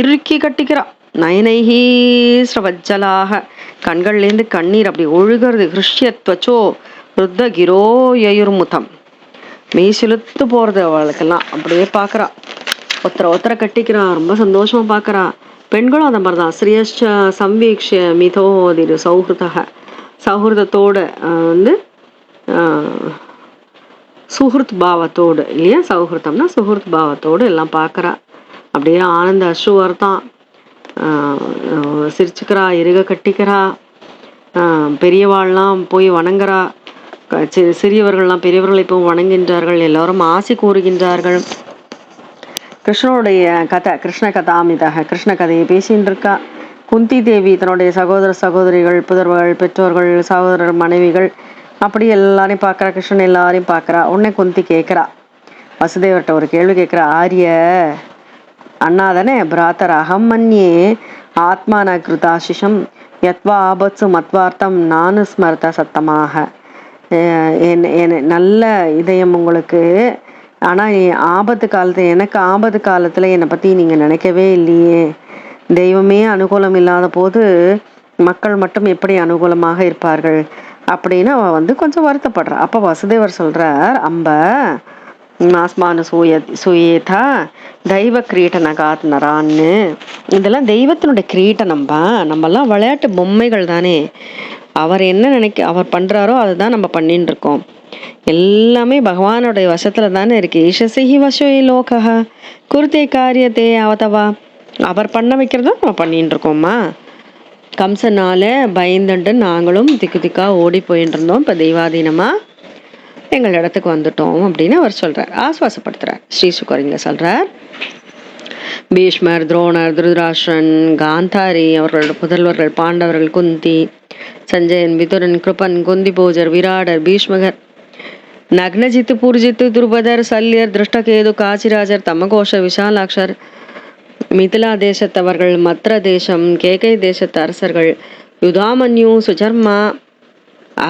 இறுக்கி கட்டிக்கிறா. நயனைஹி ஸ்ரவஜ்ஜலாக கண்கள்லேருந்து கண்ணீர் அப்படி ஒழுகிறது. ஹிருஷ்யத்வச்சோ ருத்த கிரோ யயுர்முதம் மெய் செலுத்து போகிறது அவளுக்கெல்லாம். அப்படியே பார்க்குறா. ஒருத்தரை கட்டிக்கிறா. ரொம்ப சந்தோஷமாக பார்க்குறா. பெண்களும் அந்த மாதிரி தான். ஸ்ரீயஷ்ச சம்வீக்ஷ மிதோதிரு சௌஹிருதத்தோடு வந்து சுஹൃத் பாவத்தோடு இல்லையா, சௌஹிருதம்னா சுஹൃத் பாவத்தோடு எல்லாம் பார்க்குறா. அப்படியே ஆனந்த அஸ்ருவர் தான். சிரிச்சுக்கிறா, இருக கட்டிக்கிறா. பெரியவாள்லாம் போய் வணங்குறா. சிறியவர்கள்லாம் பெரியவர்களை போய் வணங்குகின்றார்கள். எல்லோரும் ஆசி கூறுகின்றார்கள். கிருஷ்ணனுடைய கதை, கிருஷ்ண கதாமிதாக கிருஷ்ண கதையை பேசின்னு இருக்கா. குந்தி தேவி தன்னுடைய சகோதரிகள், புதர்வர்கள், பெற்றோர்கள், சகோதரர், மனைவிகள் அப்படி எல்லாரையும் பார்க்குறா. கிருஷ்ணன் எல்லாரையும் பார்க்குறா. உடனே குந்தி கேட்குறா, வசுதேவர்கிட்ட ஒரு கேள்வி கேட்குறா. ஆரிய அண்ணா தானே, பிராத்தர் அகம் மன்யே ஆத்மான கிருதாசிஷம் யத்வா ஆபத்சு மத்வார்த்தம் நானு ஸ்மர்த்த சத்தமாக. நல்ல இதயம் உங்களுக்கு, ஆனால் ஆபத்து காலத்தில், எனக்கு ஆபத்து காலத்தில் என்னை பற்றி நீங்கள் நினைக்கவே இல்லையே. தெய்வமே அனுகூலம் இல்லாத போது மக்கள் மட்டும் எப்படி அனுகூலமாக இருப்பார்கள் அப்படின்னு அவள் வந்து கொஞ்சம் வருத்தப்படுறா. அப்போ வசுதேவர் சொல்கிறார், அம்ப ஆஸ்மான சுயேதா தெய்வ கிரீட்டனகாத் நரான்னு. இதெல்லாம் தெய்வத்தினுடைய கிரீட்டனம்பா. நம்மெல்லாம் விளையாட்டு பொம்மைகள் தானே. அவர் என்ன அவர் பண்ணுறாரோ அதை தான் நம்ம பண்ணின்னு இருக்கோம். எல்லாமே பகவானுடைய வசத்துல தானே இருக்கு. ஈஷசிஹி வசோ லோகா குருத்தே காரியத்தே அவதவா. அவர் பண்ண வைக்கிறதும் நம்ம பண்ணிட்டு இருக்கோம்மா. கம்சனால பயந்துட்டு நாங்களும் திக்கா ஓடி போயிட்டு இருந்தோம். இப்போ தெய்வாதீனமா எங்கள் இடத்துக்கு வந்துட்டோம் அப்படின்னு அவர் சொல்றார், ஆஸ்வாசப்படுத்துறார். ஸ்ரீ சுகரிங்க சொல்றார், பீஷ்மர், துரோணர், திருதராஷ்டிரன், காந்தாரி அவர்களோட புதல்வர்கள், பாண்டவர்கள், குந்தி, சஞ்சயன், விதுரன், கிருபன், குந்தி போஜர், விராடர், பீஷ்மகர், நக்னஜித்து, பூர்ஜித்து, துருபதர், சல்யர், திருஷ்டகேது, காசிராஜர், தமகோஷ, விஷாலாட்சர், மிதிலா தேசத்தவர்கள், மத்ர தேசம், கேகை தேசத்து அரசர்கள், யுதாமன்யு, சுச்சர்மா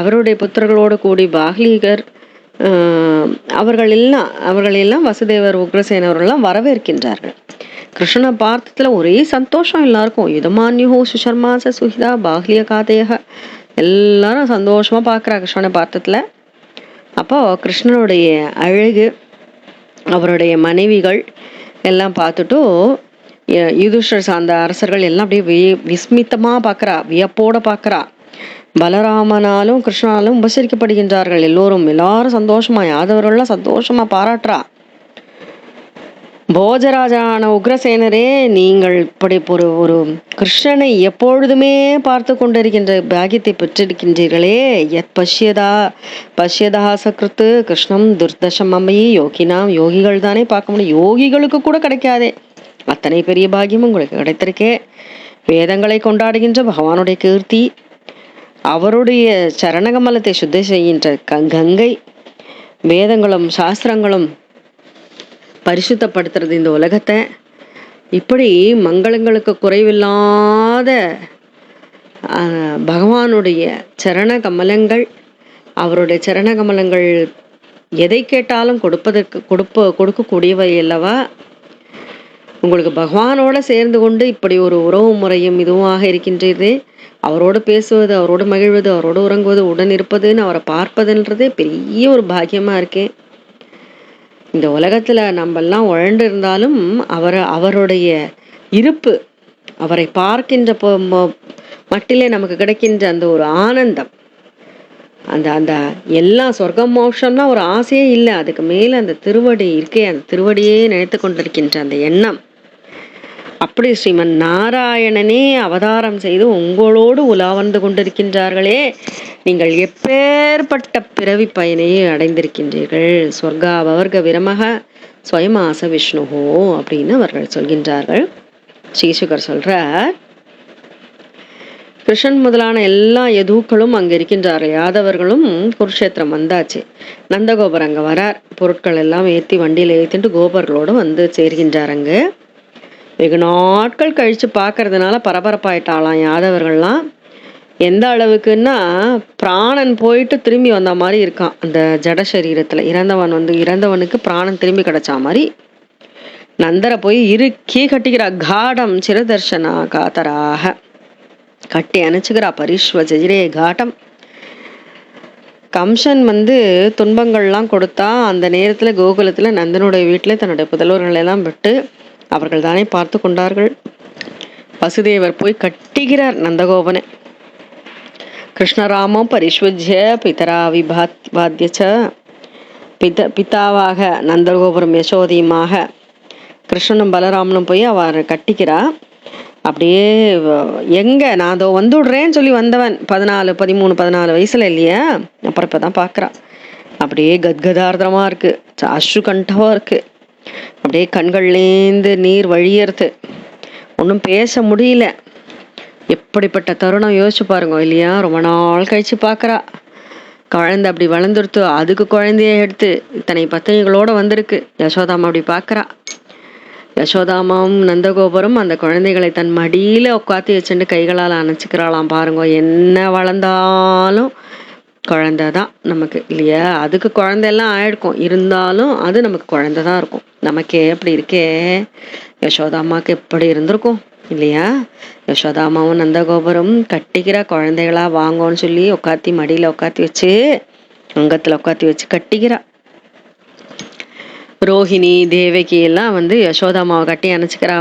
அவருடைய புத்திரர்களோடு கூடி பாக்லீகர் அவர்களெல்லாம் வசுதேவர், உக்ரசேன் அவர்களெல்லாம் வரவேற்கின்றார்கள். கிருஷ்ணனை பார்த்ததுல ஒரே சந்தோஷம் எல்லாருக்கும். யுதமான்யு, சுஷர்மாச, சுஹிதா, பாக்லிய காதையக எல்லாரும் சந்தோஷமா பார்க்குறா கிருஷ்ணனை பார்த்ததுல. அப்போ கிருஷ்ணனுடைய அழகு, அவருடைய மனைவிகள் எல்லாம் பார்த்துட்டு யுதிஷ்டர் சார்ந்த அரசர்கள் எல்லாம் அப்படியே விஸ்மித்தமாக பார்க்குறா, வியப்போட பார்க்குறா. பலராமனாலும் கிருஷ்ணனாலும் உபசரிக்கப்படுகின்றார்கள். எல்லாரும் சந்தோஷமா, யாதவர்கள்லாம் சந்தோஷமா பாராட்டுறா. போஜராஜான உக்ரசேனரே, நீங்கள் இப்படி ஒரு கிருஷ்ணனை எப்பொழுதுமே பார்த்து கொண்டிருக்கின்ற பாக்கியத்தை பெற்றிருக்கின்றீர்களே. எத் பஷ்யதா சக்ருத்து கிருஷ்ணம் துர்தசமயி யோகினாம். யோகிகள் தானே பார்க்க முடியும், யோகிகளுக்கு கூட கிடைக்காதே. அத்தனை பெரிய பாக்கியம் உங்களுக்கு கிடைத்திருக்கே. வேதங்களை கொண்டாடுகின்ற பகவானுடைய கீர்த்தி, அவருடைய சரணகமலத்தை சுத்தி செய்கின்ற கங்கை, வேதங்களும் சாஸ்திரங்களும் பரிசுத்தப்படுத்துறது இந்த உலகத்தை. இப்படி மங்களங்களுக்கு குறைவில்லாத பகவானுடைய சரண கமலங்கள், அவருடைய சரண கமலங்கள் எதை கேட்டாலும் கொடுக்கக்கூடியவை அல்லவா. உங்களுக்கு பகவானோட சேர்ந்து கொண்டு இப்படி ஒரு உறவு முறையும் இதுவாக இருக்கின்றது. அவரோடு பேசுவது, அவரோடு மகிழ்வது, அவரோடு உறங்குவது, உடன் இருப்பதுன்னு அவரை பார்ப்பதுன்றதே பெரிய ஒரு பாக்கியமாக இருக்கே. இந்த உலகத்தில் நம்மெல்லாம் உழண்டு இருந்தாலும் அவருடைய இருப்பு, அவரை பார்க்கின்ற மட்டிலே நமக்கு கிடைக்கின்ற அந்த ஒரு ஆனந்தம், அந்த எல்லாம் சொர்க்கம் மோட்சம்னா ஒரு ஆசையே இல்லை. அதுக்கு மேலே அந்த திருவடி இருக்கே, அந்த திருவடியே நினைத்து கொண்டிருக்கின்ற அந்த எண்ணம், அப்படி ஸ்ரீமன் நாராயணனே அவதாரம் செய்து உங்களோடு உலா வந்து கொண்டிருக்கின்றார்களே, நீங்கள் எப்பேற்பட்ட பிறவி பயனையை அடைந்திருக்கின்றீர்கள். சொர்க்காபவர்க விரமக ஸ்வயமாச விஷ்ணுஹோ அப்படின்னு அவர்கள் சொல்கின்றார்கள். ஸ்ரீசுகர் சொல்றார், கிருஷ்ணன் முதலான எல்லா யதூக்களும் அங்கே இருக்கின்றார்கள். யாதவர்களும் குருஷேத்திரம் வந்தாச்சு. நந்தகோபர் அங்கே வரார். பொருட்கள் எல்லாம் ஏற்றி வண்டியில் ஏற்றிட்டு கோபர்களோடு வந்து சேர்கின்றார். அங்கே வெகு நாட்கள் கழித்து பார்க்கறதுனால பரபரப்பாயிட்டாலாம் யாதவர்கள்லாம். எந்த அளவுக்குன்னா, பிராணன் போயிட்டு திரும்பி வந்த மாதிரி இருக்கான் அந்த ஜட சரீரத்தில். இறந்தவனுக்கு பிராணன் திரும்பி கிடைச்சா மாதிரி நந்தரை போய் இறுக்கி கட்டிக்கிறா. காடம் சிரதர்ஷனா காத்தராக கட்டி அணைச்சுக்கிறா. பரிஷ்வ ஜெஜிரே காட்டம். கம்சன் துன்பங்கள்லாம் கொடுத்தா அந்த நேரத்தில் கோகுலத்தில் நந்தனுடைய வீட்டில் தன்னுடைய புதல்வர்களெல்லாம் விட்டு அவர்கள் தானே பார்த்து கொண்டார்கள். வசுதேவர் போய் கட்டிக்கிறார் நந்தகோபனை. கிருஷ்ணராமம் பரிஷ்வஜ்ய பிதரா விபாத்யச்ச பிதாவாக நந்தகோபுரம் யசோதியுமாக கிருஷ்ணனும் பலராமனும் போய் அவர் கட்டிக்கிறா. அப்படியே எங்கே நான் அதோ வந்துடுறேன்னு சொல்லி வந்தவன் 14 வயசுல இல்லையா, அப்புறம் இப்போ தான் பார்க்குறா. அப்படியே கத்கதார்த்தமாக இருக்குது, அஸ்ருகண்டமாக இருக்குது. அப்படியே கண்கள்லேருந்து நீர் வழியறது, ஒன்றும் பேச முடியல. எப்படிப்பட்ட தருணம் யோசிச்சு பாருங்க இல்லையா. ரொம்ப நாள் கழிச்சு பார்க்குறா. குழந்தை அப்படி வளர்ந்துருத்து. அதுக்கு குழந்தைய எடுத்து இத்தனை பத்தினிகளோடு வந்திருக்கு. யசோதாமா அப்படி பார்க்குறா. யசோதாமாவும் நந்தகோபுரம் அந்த குழந்தைகளை தன் மடியில் உட்காத்தி வச்சுட்டு கைகளால் அணைச்சிக்கிறாளாம். பாருங்க, என்ன வளர்ந்தாலும் குழந்தை தான் நமக்கு இல்லையா. அதுக்கு குழந்தையெல்லாம் ஆயிடுக்கும், இருந்தாலும் அது நமக்கு குழந்தை தான் இருக்கும். நமக்கே அப்படி இருக்கே, யசோதாமாவுக்கு எப்படி இருந்திருக்கும் இல்லையா. யசோதாமாவும் நந்தகோபுரம் கட்டிக்கிற குழந்தைகளா வாங்கோன்னு சொல்லி உட்காத்தி மடியில் உட்காத்தி வச்சு அங்கத்தில் உட்காத்தி வச்சு கட்டிக்கிறா. ரோஹிணி தேவகி எல்லாம் யசோதாமாவை கட்டி அணைச்சிக்கிறா.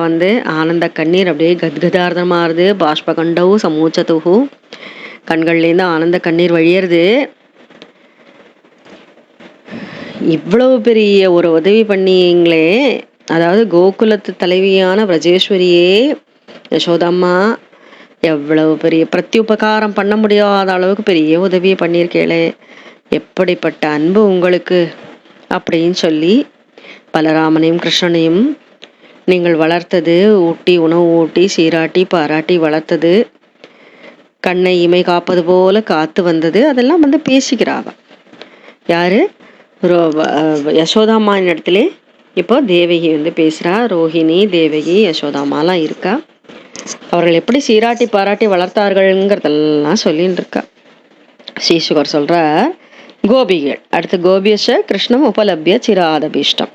ஆனந்த கண்ணீர் அப்படியே கத்கதார்த்தமாகுது. பாஷ்பகண்டவு சமூச்சதுகு, கண்கள்லேருந்து ஆனந்த கண்ணீர் வழியறது. இவ்வளவு பெரிய ஒரு உதவி பண்ணீங்களே, அதாவது கோகுலத்து தலைவியான பிரஜேஸ்வரியே யசோதாம்மா எவ்வளவு பெரிய பிரத்யுபகாரம் பண்ண முடியாத அளவுக்கு பெரிய உதவியை பண்ணியிருக்கேளே, எப்படிப்பட்ட அன்பு உங்களுக்கு அப்படின்னு சொல்லி பலராமனையும் கிருஷ்ணனையும் நீங்கள் வளர்த்தது, ஊட்டி உணவு ஊட்டி சீராட்டி பாராட்டி வளர்த்தது, கண்ணை இமை காப்பது போல காத்து வந்தது, அதெல்லாம் பேசிக்கிறாவ. யாரு? யசோதாம்மாவின் இடத்துல இப்போ தேவகி பேசுகிறா. ரோஹிணி தேவகி யசோதாமாலாம் இருக்கா. அவர்கள் எப்படி சீராட்டி பாராட்டி வளர்த்தார்கள்ங்கிறதெல்லாம் சொல்லின்னு இருக்கா. ஸ்ரீசுகர் சொல்ற, கோபிகள் அடுத்து கோபியஷ கிருஷ்ணம் உபலபிய சிராதபீஷ்டம்.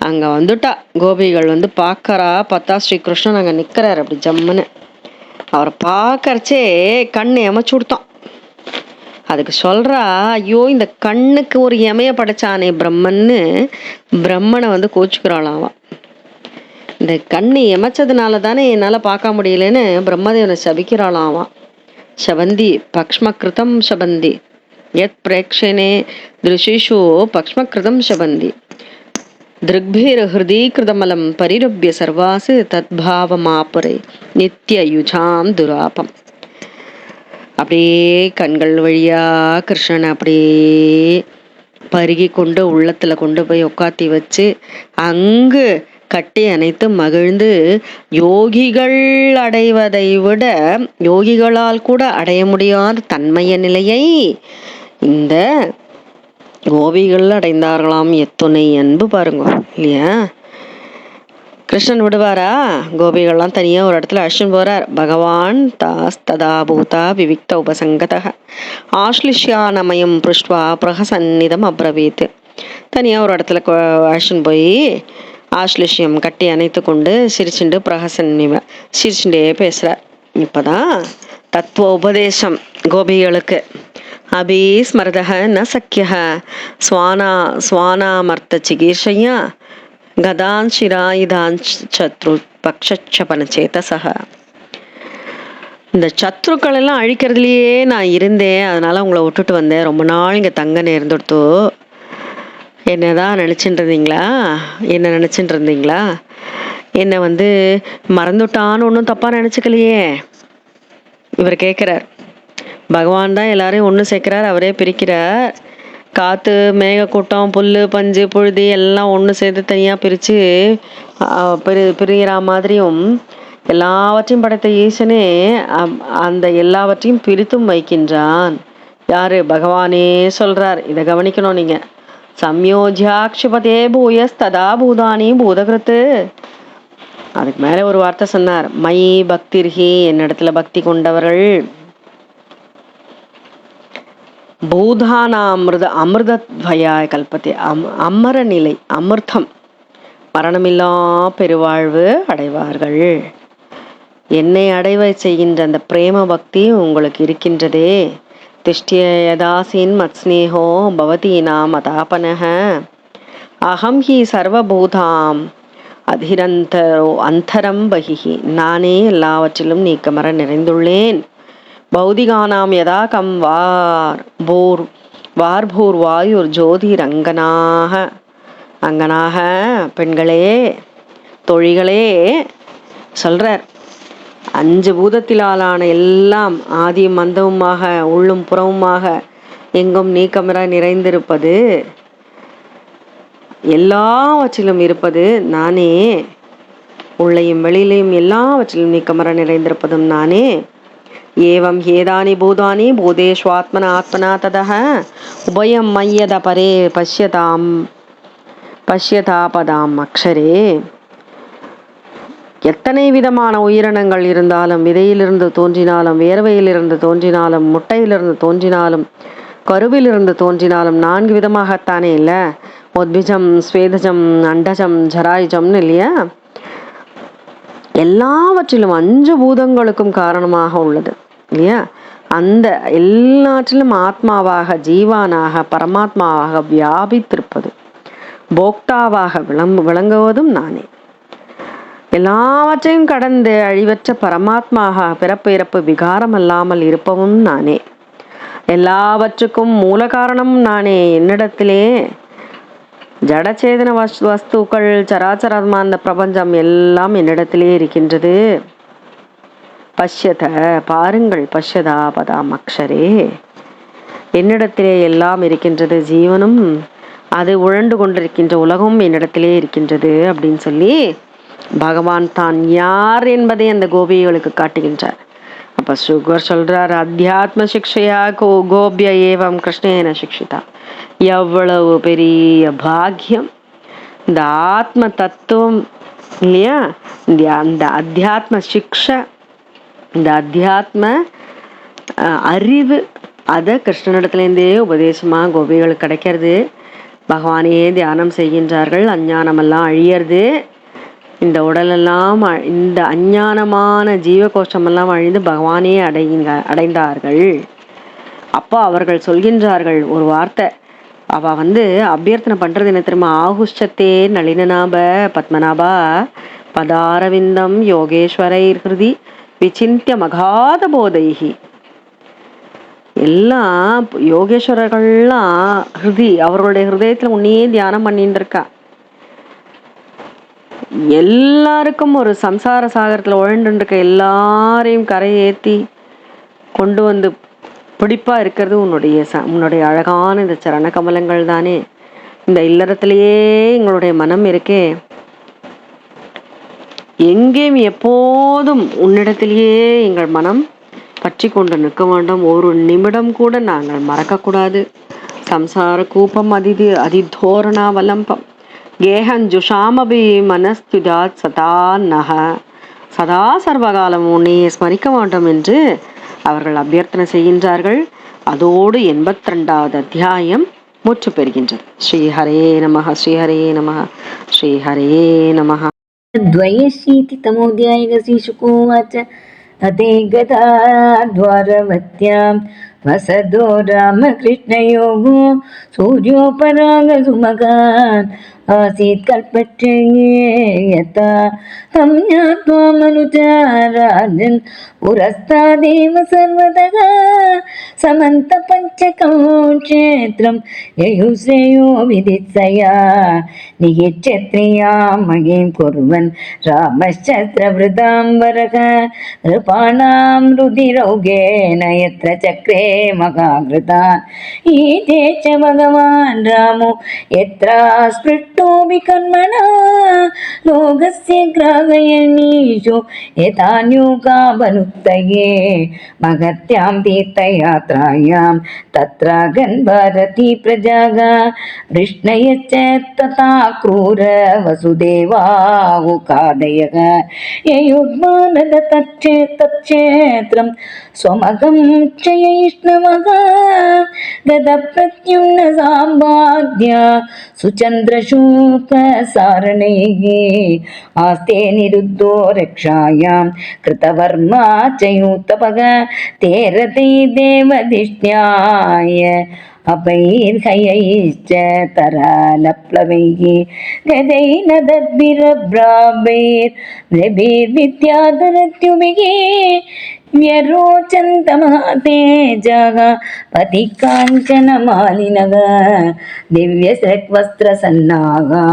அங்கே வந்துட்டா கோபிகள் பார்க்கறா. பார்த்தா ஸ்ரீ கிருஷ்ணன் அங்கே நிற்கிறார் அப்படி ஜம்முன்னு. அவரை பார்க்கறச்சே கண் எமைச்சு கொடுத்தான். அதுக்கு சொல்கிறா, ஐயோ இந்த கண்ணுக்கு ஒரு எமைய படைச்சானே பிரம்மன்னு பிரம்மனை கோச்சுக்கிறாளாம். இந்த கண்ணு எமைச்சதுனால தானே என்னால் பார்க்க முடியலன்னு பிரம்மதேவனை சபிக்கிறாளாம். சபந்தி பக்ஷ்மகிருதம் சபந்தி யத் பிரேக்ஷனே திருஷிஷு பக்ஷ்மகிருதம் சபந்தி திருக்பீர் ஹிருதீகிருதமலம் பரிரபிய சர்வாசு தத்பாவமாப்புரை நித்திய யுஜாம் துராபம். அப்படியே கண்கள் வழியா கிருஷ்ணனை அப்படியே பருகி கொண்டு உள்ளத்தில் கொண்டு போய் உட்காத்தி வச்சு அங்கு கட்டி அணைத்து மகிழ்ந்து யோகிகள் அடைவதை விட யோகிகளால் கூட அடைய முடியாத தன்மைய நிலையை இந்த கோபிகள் அடைந்தார்களாம். எத்துணை அன்பு பாருங்க இல்லையா. கிருஷ்ணன் விடுவாரா? கோபிகள்லாம் தனியாக ஒரு இடத்துல அழிச்சுன்னு போகிறார். பகவான் தாஸ்ததா பூதா விவிக்த உபசங்கத ஆஷ்லிஷ்யானமயம் புஷ்வா பிரகசன்னிதம் அப்ரவீத். தனியாக ஒரு இடத்துல அழிச்சுன்னு போய் ஆஷ்லிஷ்யம் கட்டி அணைத்து கொண்டு சிரிச்சுண்டு சிரிச்சுட்டே பேசுகிறார். இப்போ தான் தத்துவ உபதேசம் கோபிகளுக்கு. அபிஸ்மரதः ந சக்கியः ஸ்வானாமர்த்த சிகீர்ஷையா கதான் சிராயுதான் சத்ரு பக்ஷபனச்சேதசக. இந்த சத்ருக்கள் எல்லாம் அழிக்கிறதுலையே நான் இருந்தேன், அதனால உங்களை விட்டுட்டு வந்தேன். ரொம்ப நாள் இங்கே தங்க நேர்ந்துடுத்தோ. என்னதான் நினச்சிட்டு இருந்தீங்களா? என்ன நினச்சிட்டு இருந்தீங்களா? என்னை வந்து மறந்துட்டான்னு ஒன்றும் தப்பாக நினச்சிக்கலையே. இவர் கேட்குறார். பகவான் தான் எல்லாரையும் ஒன்று சேர்க்கிறார், அவரே பிரிக்கிறார். காற்று, மேகக்கூட்டம், புல், பஞ்சு, புழுதி எல்லாம் ஒன்று சேர்த்து தனியாக பிரித்து பிரிகிற மாதிரியும் எல்லாவற்றையும் படைத்த ஈசனே அந்த எல்லாவற்றையும் பிரித்தும் வைக்கின்றான். யாரு? பகவானே சொல்கிறார். இதை கவனிக்கணும் நீங்கள். சம்யோஜ்யாக்ஷிபதே பூயஸ் ததா பூதானி பூதகிருத்து. அதுக்கு மேலே ஒரு வார்த்தை சொன்னார். மயி பக்திர்ஹி, என்னிடத்துல பக்தி கொண்டவர்கள் பூதானாமிருத அமிர்தத்வயாய கல்பத்தை, அமர நிலை, அமிர்தம், மரணமில்லா பெருவாழ்வு அடைவார்கள். என்னை அடைவை செய்கின்ற அந்த பிரேம பக்தி உங்களுக்கு இருக்கின்றதே. திஷ்டியதாசின் மத்ஸ்னேகோ பவதீனாம் அதாபனக அகம் ஹி சர்வபூதாம் அந்தரம் பகிஹி. நானே எல்லாவற்றிலும் நீக்கமர நிறைந்துள்ளேன். பௌதிகானாம் யதா கம் வார்பூர் வாயுர் ஜோதிர் அங்கனாக. அங்கனாக பெண்களே, தோழிகளே சொல்றார். 5 பூதத்திலான எல்லாம் ஆதியும் மந்தவுமாக உள்ளும் புறவுமாக எங்கும் நீக்கமர நிறைந்திருப்பது, எல்லாவற்றிலும் இருப்பது நானே. உள்ளையும் வெளியிலையும் எல்லாவற்றிலும் நீக்கமர நிறைந்திருப்பதும் நானே. ஏவம் ஏதானி பூதானி பூதேஷ்வாத்மன ஆத்மனா ததஹ உபயம் மையத பரே பஷ்யதாபதாம் அக்ஷரே. எத்தனை விதமான உயிரினங்கள் இருந்தாலும், விதையிலிருந்து தோன்றினாலும், வேர்வையிலிருந்து தோன்றினாலும், முட்டையிலிருந்து தோன்றினாலும், கருவிலிருந்து தோன்றினாலும் 4 விதமாகத்தானே இல்லை? உத்பிஜம், ஸ்வேதஜம், அண்டஜம், ஜராயுஜம்னு இல்லையா? எல்லாவற்றிலும் 5 பூதங்களுக்கும் காரணமாக உள்ளது இல்லையா? அந்த எல்லாற்றிலும் ஆத்மாவாக, ஜீவானாக, பரமாத்மாவாக வியாபித்திருப்பது, போக்தாவாக விளங்குவதும் நானே. எல்லாவற்றையும் கடந்து அழிவற்ற பரமாத்மாக பிறப்பு இறப்பு விகாரம் அல்லாமல் இருப்பவும் நானே. எல்லாவற்றுக்கும் மூல காரணமும் நானே. என்னிடத்திலே ஜடச்சேதன வஸ்துக்கள், சராச்சரமா அந்த பிரபஞ்சம் எல்லாம் என்னிடத்திலே இருக்கின்றது. பஷ்யத, பாருங்கள், பஷ்யதாபதாம் அக்ஷரே, என்னிடத்திலே எல்லாம் இருக்கின்றது. ஜீவனும் அது உழண்டு கொண்டிருக்கின்ற உலகம் என்னிடத்திலே இருக்கின்றது அப்படின்னு சொல்லி பகவான் தான் யார் என்பதை அந்த கோபிகளுக்கு காட்டுகின்றார். அப்ப சுகர் சொல்றார், அத்தியாத்ம சிக்ஷையா கோபிய ஏவம் கிருஷ்ணேன சிக்ஷிதா. எவ்வளவு பெரிய பாக்கியம்! இந்த ஆத்ம தத்துவம் இல்லையா, அந்த அத்தியாத்ம சிக்ஷை, இந்த அத்தியாத்ம அறிவு, அதை கிருஷ்ணனிடத்துலேருந்தே உபதேசமாக கோபிகளுக்கு கிடைக்கிறது. பகவானையே தியானம் செய்கின்றார்கள். அஞ்ஞானமெல்லாம் அழியறது. இந்த உடலெல்லாம், இந்த அஞ்ஞானமான ஜீவகோஷமெல்லாம் அழிந்து பகவானே அடைந்தார்கள். அப்போ அவர்கள் சொல்கின்றார்கள் ஒரு வார்த்தை. அவ அபியர்த்தனை பண்றது என்ன தெரியுமா? ஆகுஷ்டத்தே நளினநாப பத்மநாபா பதாரவிந்தம் யோகேஸ்வரை ஹிருதி விசிந்திய மகாத போதைகி. எல்லாம் யோகேஸ்வரர்கள்லாம் ஹிருதி, அவர்களுடைய ஹிருதயத்துல உன்னையே தியானம் பண்ணிட்டு இருக்கா. எல்லாருக்கும் ஒரு சம்சார சாகரத்துல உழண்டு இருக்க எல்லாரையும் கரையேற்றி கொண்டு வந்து பிடிப்பா இருக்கிறது உன்னுடைய அழகான இந்த சரண கமலங்கள் தானே. இந்த இல்லறத்திலேயே எங்களுடைய மனம் இருக்கே, எங்கேயும் எப்போதும் உன்னிடத்திலேயே எங்கள் மனம் பற்றி கொண்டு நிற்க வேண்டும். ஒரு நிமிடம் கூட நாங்கள் மறக்கக்கூடாது. சம்சார கூப்பம் அதிதோரணா வலம்பம் கேஹஞ்சுஷாமபி மனஸ்துஜாத் சதா நக. சதா சர்வகாலம் உன்னையே ஸ்மரிக்க வேண்டும் என்று அவர்கள் அபியர்த்தனை செய்கின்றார்கள். அதோடு 82வது அத்தியாயம் முற்று பெறுகின்றது. ஸ்ரீஹரே நமஹ, ஸ்ரீஹரே நமஹ, ஸ்ரீஹரே நமஹ. द्वयशीतितमोऽध्यायः श्रीशुकोवाच तते गता द्वारवत्यां वसदो रामकृष्णयोगो सूर्योपरागसुमगान् आसीत् कल्पत्रये यथा तं ज्ञात्वा मनुजाराजन् पुरस्तादेव सर्वतः समन्तपञ्चकं क्षेत्रं ययुश्रेयो विदित्सया निहिच्छत्रियां महीं कुर्वन् रामश्चत्रवृताम्बरः नृपाणां रुधिरौघेन यत्र चक्रे महाकृतान् ईते च भगवान् रामो यत्र स्पृष्टोऽपि कर्मणा लोकस्य ग्राहयणीषु यथान्योगावनुत्तये महत्यां तीर्थयात्रायां तत्र गन्भारती प्रजाः वृष्णयश्च तथा क्रूर वसुदेवाहुकादयः ययुग्मानद तच्क्षेत्रं स्वमगं क्षयैष्णवः गदप्रत्युम्न साम्बाद्य सुचन्द्रशूकसारणैः आस्ते निरुद्धो रक्षायां कृतवर्मा च यूतपः ते रथै देवधिष्ण्याय अपैर्हयैश्च तरालप्लवैः गदैर्नदद्भिरभ्राभैर्नभिर्विद्याधरत्युभिः व्यरोचन्तमहातेजः पतिकाञ्चनमालिनः दिव्यसृक्वस्त्रसन्नागा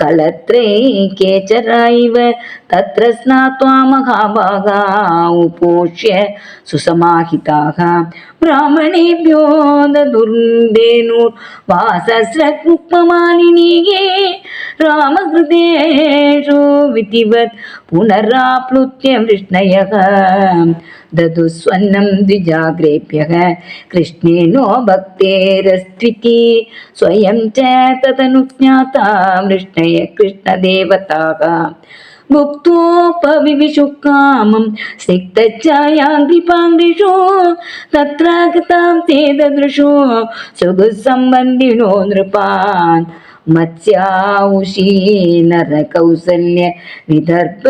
कलत्रैकेचरा इव तत्र स्नात्वा महाभागा उपोष्य सुसमाहिताः ब्राह्मणेभ्यो ददुर्देनुर्वासस्रक्मुक्ममालिनीः रामहृदेषु विधिवत् पुनराप्लुत्य वृष्णयः ददुस्वन्नं द्विजाग्रेभ्यः कृष्णेनो भक्तेरस्त्विति स्वयं च तदनुज्ञाता वृष्णय कृष्णदेवताः भुक्तोपविविशु कामं सिक्तच्छायाङ्घ्रिपाङ्घ्रिषु तत्र गतां ते ददृशो सुगुसम्बन्धिनो नृपान् मत्स्याउषी नरकौसल्य विदर्भ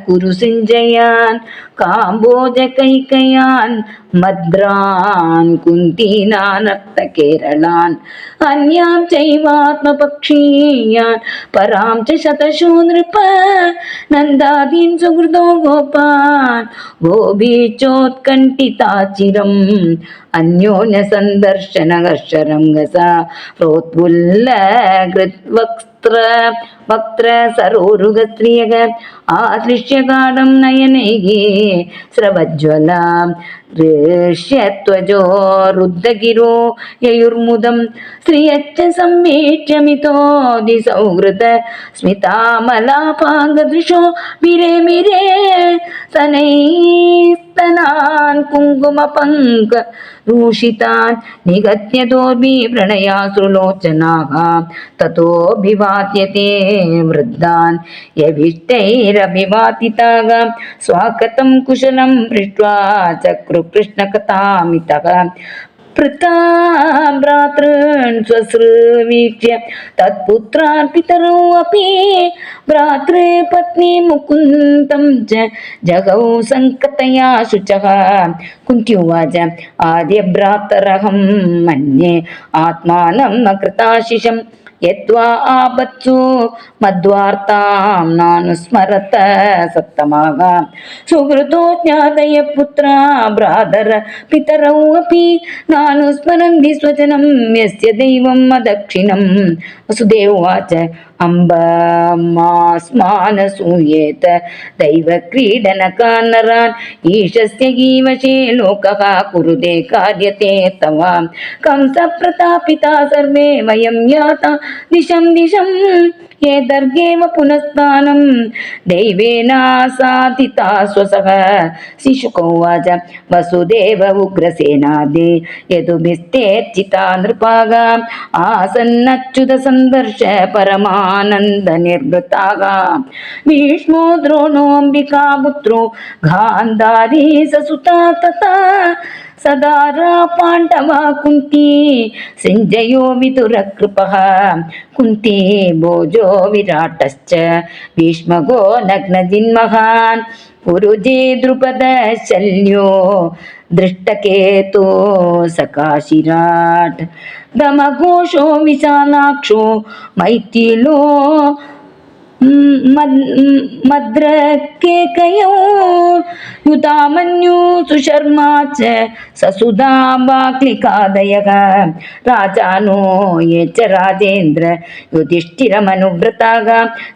कुरु सिञ्जयान् काम्बोजकैकयान् मद्रान् कुन्तीनानर्तकेरलान् अन्यां चैवात्मपक्षीयान् परां च शतशो नृप नन्दादीन् सुहृदो गोपान् गोपीचोत्कण्ठिताचिरम् अन्योन्य सन्दर्शन हर्षरङ्गसा प्रोत्फुल्लकृद्वक्त्र सरोरुगस्त्रियः आश्लिष्य गाढं नयनैः स्रवज्ज्वलां दृश्यत्वजो रुद्धगिरो ययुर्मुदं श्रियच्च सम्मेक्ष्य मितोऽधिसौहृद स्मितामलापाङ्गदृशो मिरे स्तनान् कुङ्कुमपङ्क रूषितान् निगत्यतोऽपि प्रणयाश्रुलोचनाः ततोऽभिवाद्यते वृद्धान् यविष्टैरभिवादिताः स्वागतं कुशलं पृष्ट्वा चक्रु कृष्णकथामितः भ्रातॄन् स्वसृवीक्ष्य तत्पुत्रान् पितरौ अपि भ्रातृपत्नी मुकुन्दं च जगौ सङ्कतया शुचः कुन्त्युवाच आद्य भ्रातरहं मन्ये आत्मानं कृताशिषं यद्वा आपत्सु मद्वार्तां नानुस्मरत सत्तमाः सुहृतो ज्ञातय पुत्रा भ्रातर पितरौ अपि नानुस्मरन्ति स्वजनं यस्य दैवं मदक्षिणं वसुदेवोवाच अम्बमास्मानसूयेत दैवक्रीडनकान् नरान् ईशस्य गीवशे लोकः कुरुते कार्यते तव कंसप्रतापिता सर्वे वयं याता दिशं ये दर्गेव पुनस्तानं दैवेन साधिता स्वसः शिशुकोवाच वसुदेव उग्रसेनादे यदुभिस्तेर्चिता नृपाः आसन्नच्युत सन्दर्श परमानन्द निर्वृताः भीष्मो द्रोणोऽम्बिका पुत्रो गान्धारी ससुता तथा सदारा पाण्डवा कुन्ती सिञ्जयो विदुरकृपः कुन्ती भोजो विराटश्च भीष्मगो नग्नजिन्महान् पुरुजे द्रुपद शल्यो दृष्टकेतो सकाशिराट दमघोषो विशालाक्षो मैथिलो मद्रकेकयो युतामन्यु सुशर्मा च ससुधा बाक्लिकादयः राजानो ये च राजेन्द्र युधिष्ठिरमनुव्रताः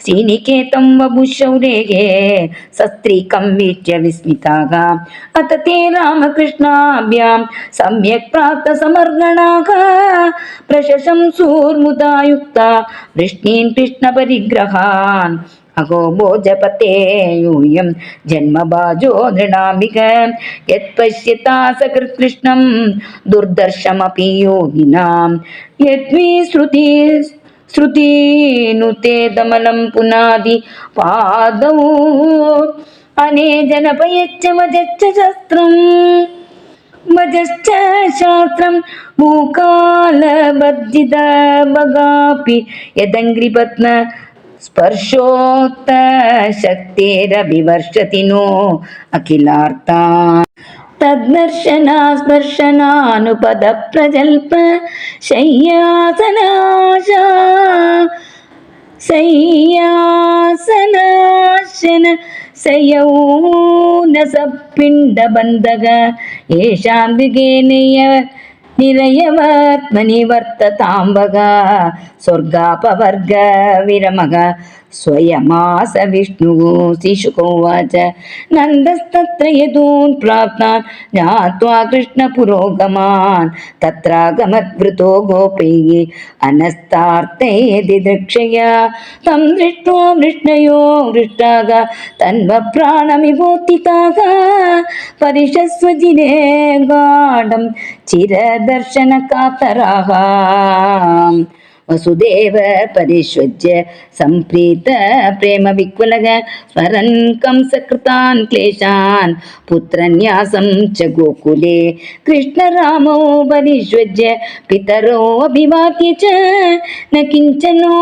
श्रीनिकेतं वपुशौरेः सस्त्रीकं वीक्ष्य विस्मिताः अत ते रामकृष्णाभ्यां सम्यक् प्रातसमर्गणाः प्रशशंसूर्मुदा युक्ता वृष्णीन् कृष्णपरिग्रहान् अहो भोजपते यूयं जन्मबाजो नृणामिक यत्पश्यता सकृत्कृष्णं दुर्दर्शमपि योगिनां श्रुतिनुते दमलं पुनादि पादौ अनेजनपयच्च वजच्च शस्त्रम् भजश्च शास्त्रं भूकालवर्जित बगापि यदङ्घ्रिपत्न स्पर्शोत्त शक्तेरभिवर्षति नो अखिलार्तान् तद्दर्शनास्पर्शनानुपद प्रजल्प शय्यासनाशन सयौनसपिण्डबन्धग येषां दिगेनय निरयवर्त्मनि वर्ततां वग स्वर्गापवर्ग विरमग स्वयमास विष्णुः शिशुकोवाच नन्दस्तत्र यदून् प्राप्तान् ज्ञात्वा कृष्णपुरोगमान् तत्रागमद्वृतो गोपैः अनस्तार्तैः दिदृक्षया तं दृष्ट्वा वृष्णयो वृष्टाः तन्वप्राणमिवोत्थिताः परिशस्वजिने गाढं चिरदर्शनकातराः वसुदेव परिष्वज्य सम्प्रीत प्रेम विकुलग स्मरन् कंसकृतान् क्लेशान् पुत्रन्यासं च गोकुले कृष्णरामो परिष्वज्य पितरो अभिवाद्य च न किञ्चनो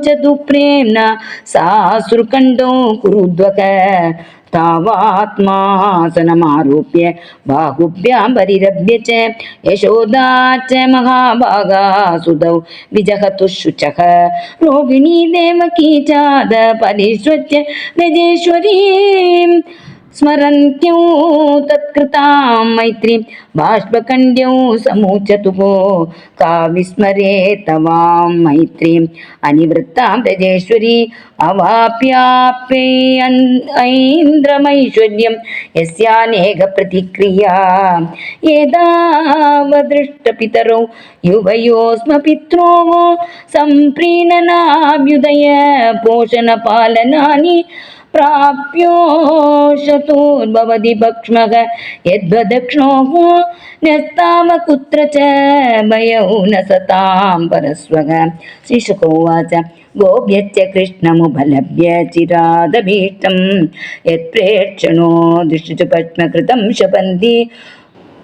च दुप्रेम्णा सासुरकण्डो कुरुद्वक तावात्मासनमारोप्य बाहुभ्यां परिरभ्य च यशोदा च महाभागा सुतौ विजहतु शुचः रोहिणी देवकी चाद परिष्वज्य ब्रजेश्वरीं स्मरन्त्यो तत्कृतां मैत्रीं बाष्पकण्ड्यौ समूचतुः का विस्मरे तवां मैत्रीम् अनिवृत्तां ब्रजेश्वरी अवाप्याप्यैन्द्रमैश्वर्यं यस्यानेक प्रतिक्रिया एतावदृष्टपितरौ युवयोस्म पित्रोः सम्प्रीणनाभ्युदय पोषणपालनानि प्राप्योषतोर्भवति भक्ष्मः यद्वदक्ष्णोः न्यस्ताव कुत्र च भयौ न सतां परस्वः श्रीशुकोवाच गोभ्यश्च कृष्णमुपलभ्य चिरादभीष्टं यत्प्रेक्षणो दृष्टिषु पद्मकृतं शपन्ति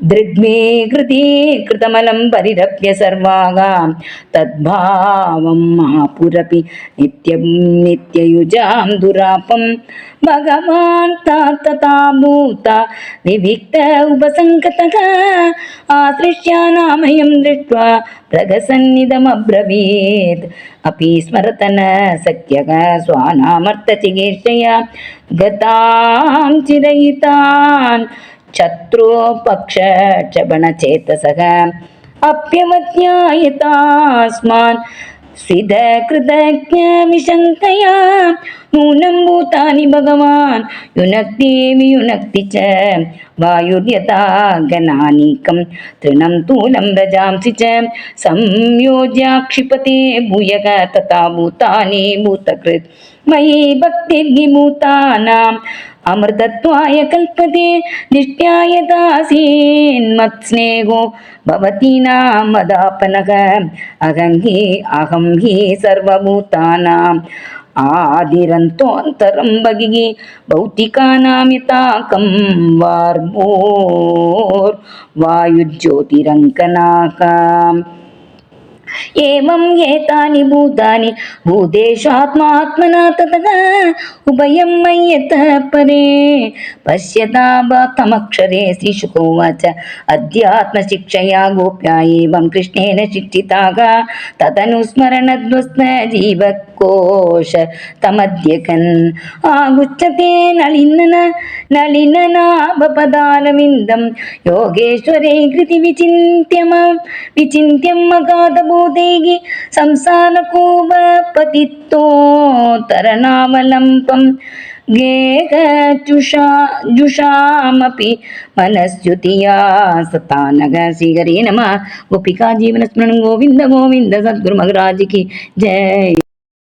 दृग्मे कृति कृतमलं परिरप्य सर्वागां तद्भावं महापुरपि नित्यं नित्ययुजां दुरापं भगवान् तथा भूता विविक्त उपसङ्गतः आश्लिष्यानामयं दृष्ट्वा प्रगसन्निदमब्रवीत् अपि स्मरतन सख्यः स्वानामर्थचिकीर्षया गतां चिरयितान् शत्रुपक्ष चबणचेतसः अप्यवज्ञायतास्मान् स्विदकृतज्ञविशङ्कया नूनं भूतानि भगवान् युनक्ति वियुनक्ति च वायुर्यथा गणानीकं तृणं तूलं रजांसि च संयोज्य क्षिपते भूयः तथा भूतानि भूतकृत् मयि भक्तिर्विभूतानाम् अमृतत्वाय कल्पते दिष्ट्याय दासीन्मत्स्नेहो भवतीनां मदापनः अहं हि सर्वभूतानाम् आदिरन्तोऽन्तरं बहिः भौतिकानां यथाकं वार्भोर्वायुज्योतिरङ्कनाः एवं एतानि भूतानि भूतेष्वात्मात्मना ततः उभयं मय्यतः परे पश्यतामक्षरे श्रीशुकोवाच अध्यात्मशिक्षया गोप्या एवं कृष्णेन शिक्षिताः तदनुस्मरणध्वस्त जीवकोश तमद्यकन् आगुच्यते नलिननाभपदारविन्दं योगेश्वरे कृति विचिन्त्यम् अगाधभूतैः संसारकूपपतितोत्तरणावलम्बम् जुषामपि मनस्युतिया सतानग श्रीहरे नमः। गोपिका जीवन स्मरण गोविंद गोविंद। सद्गुरु महाराज की जय।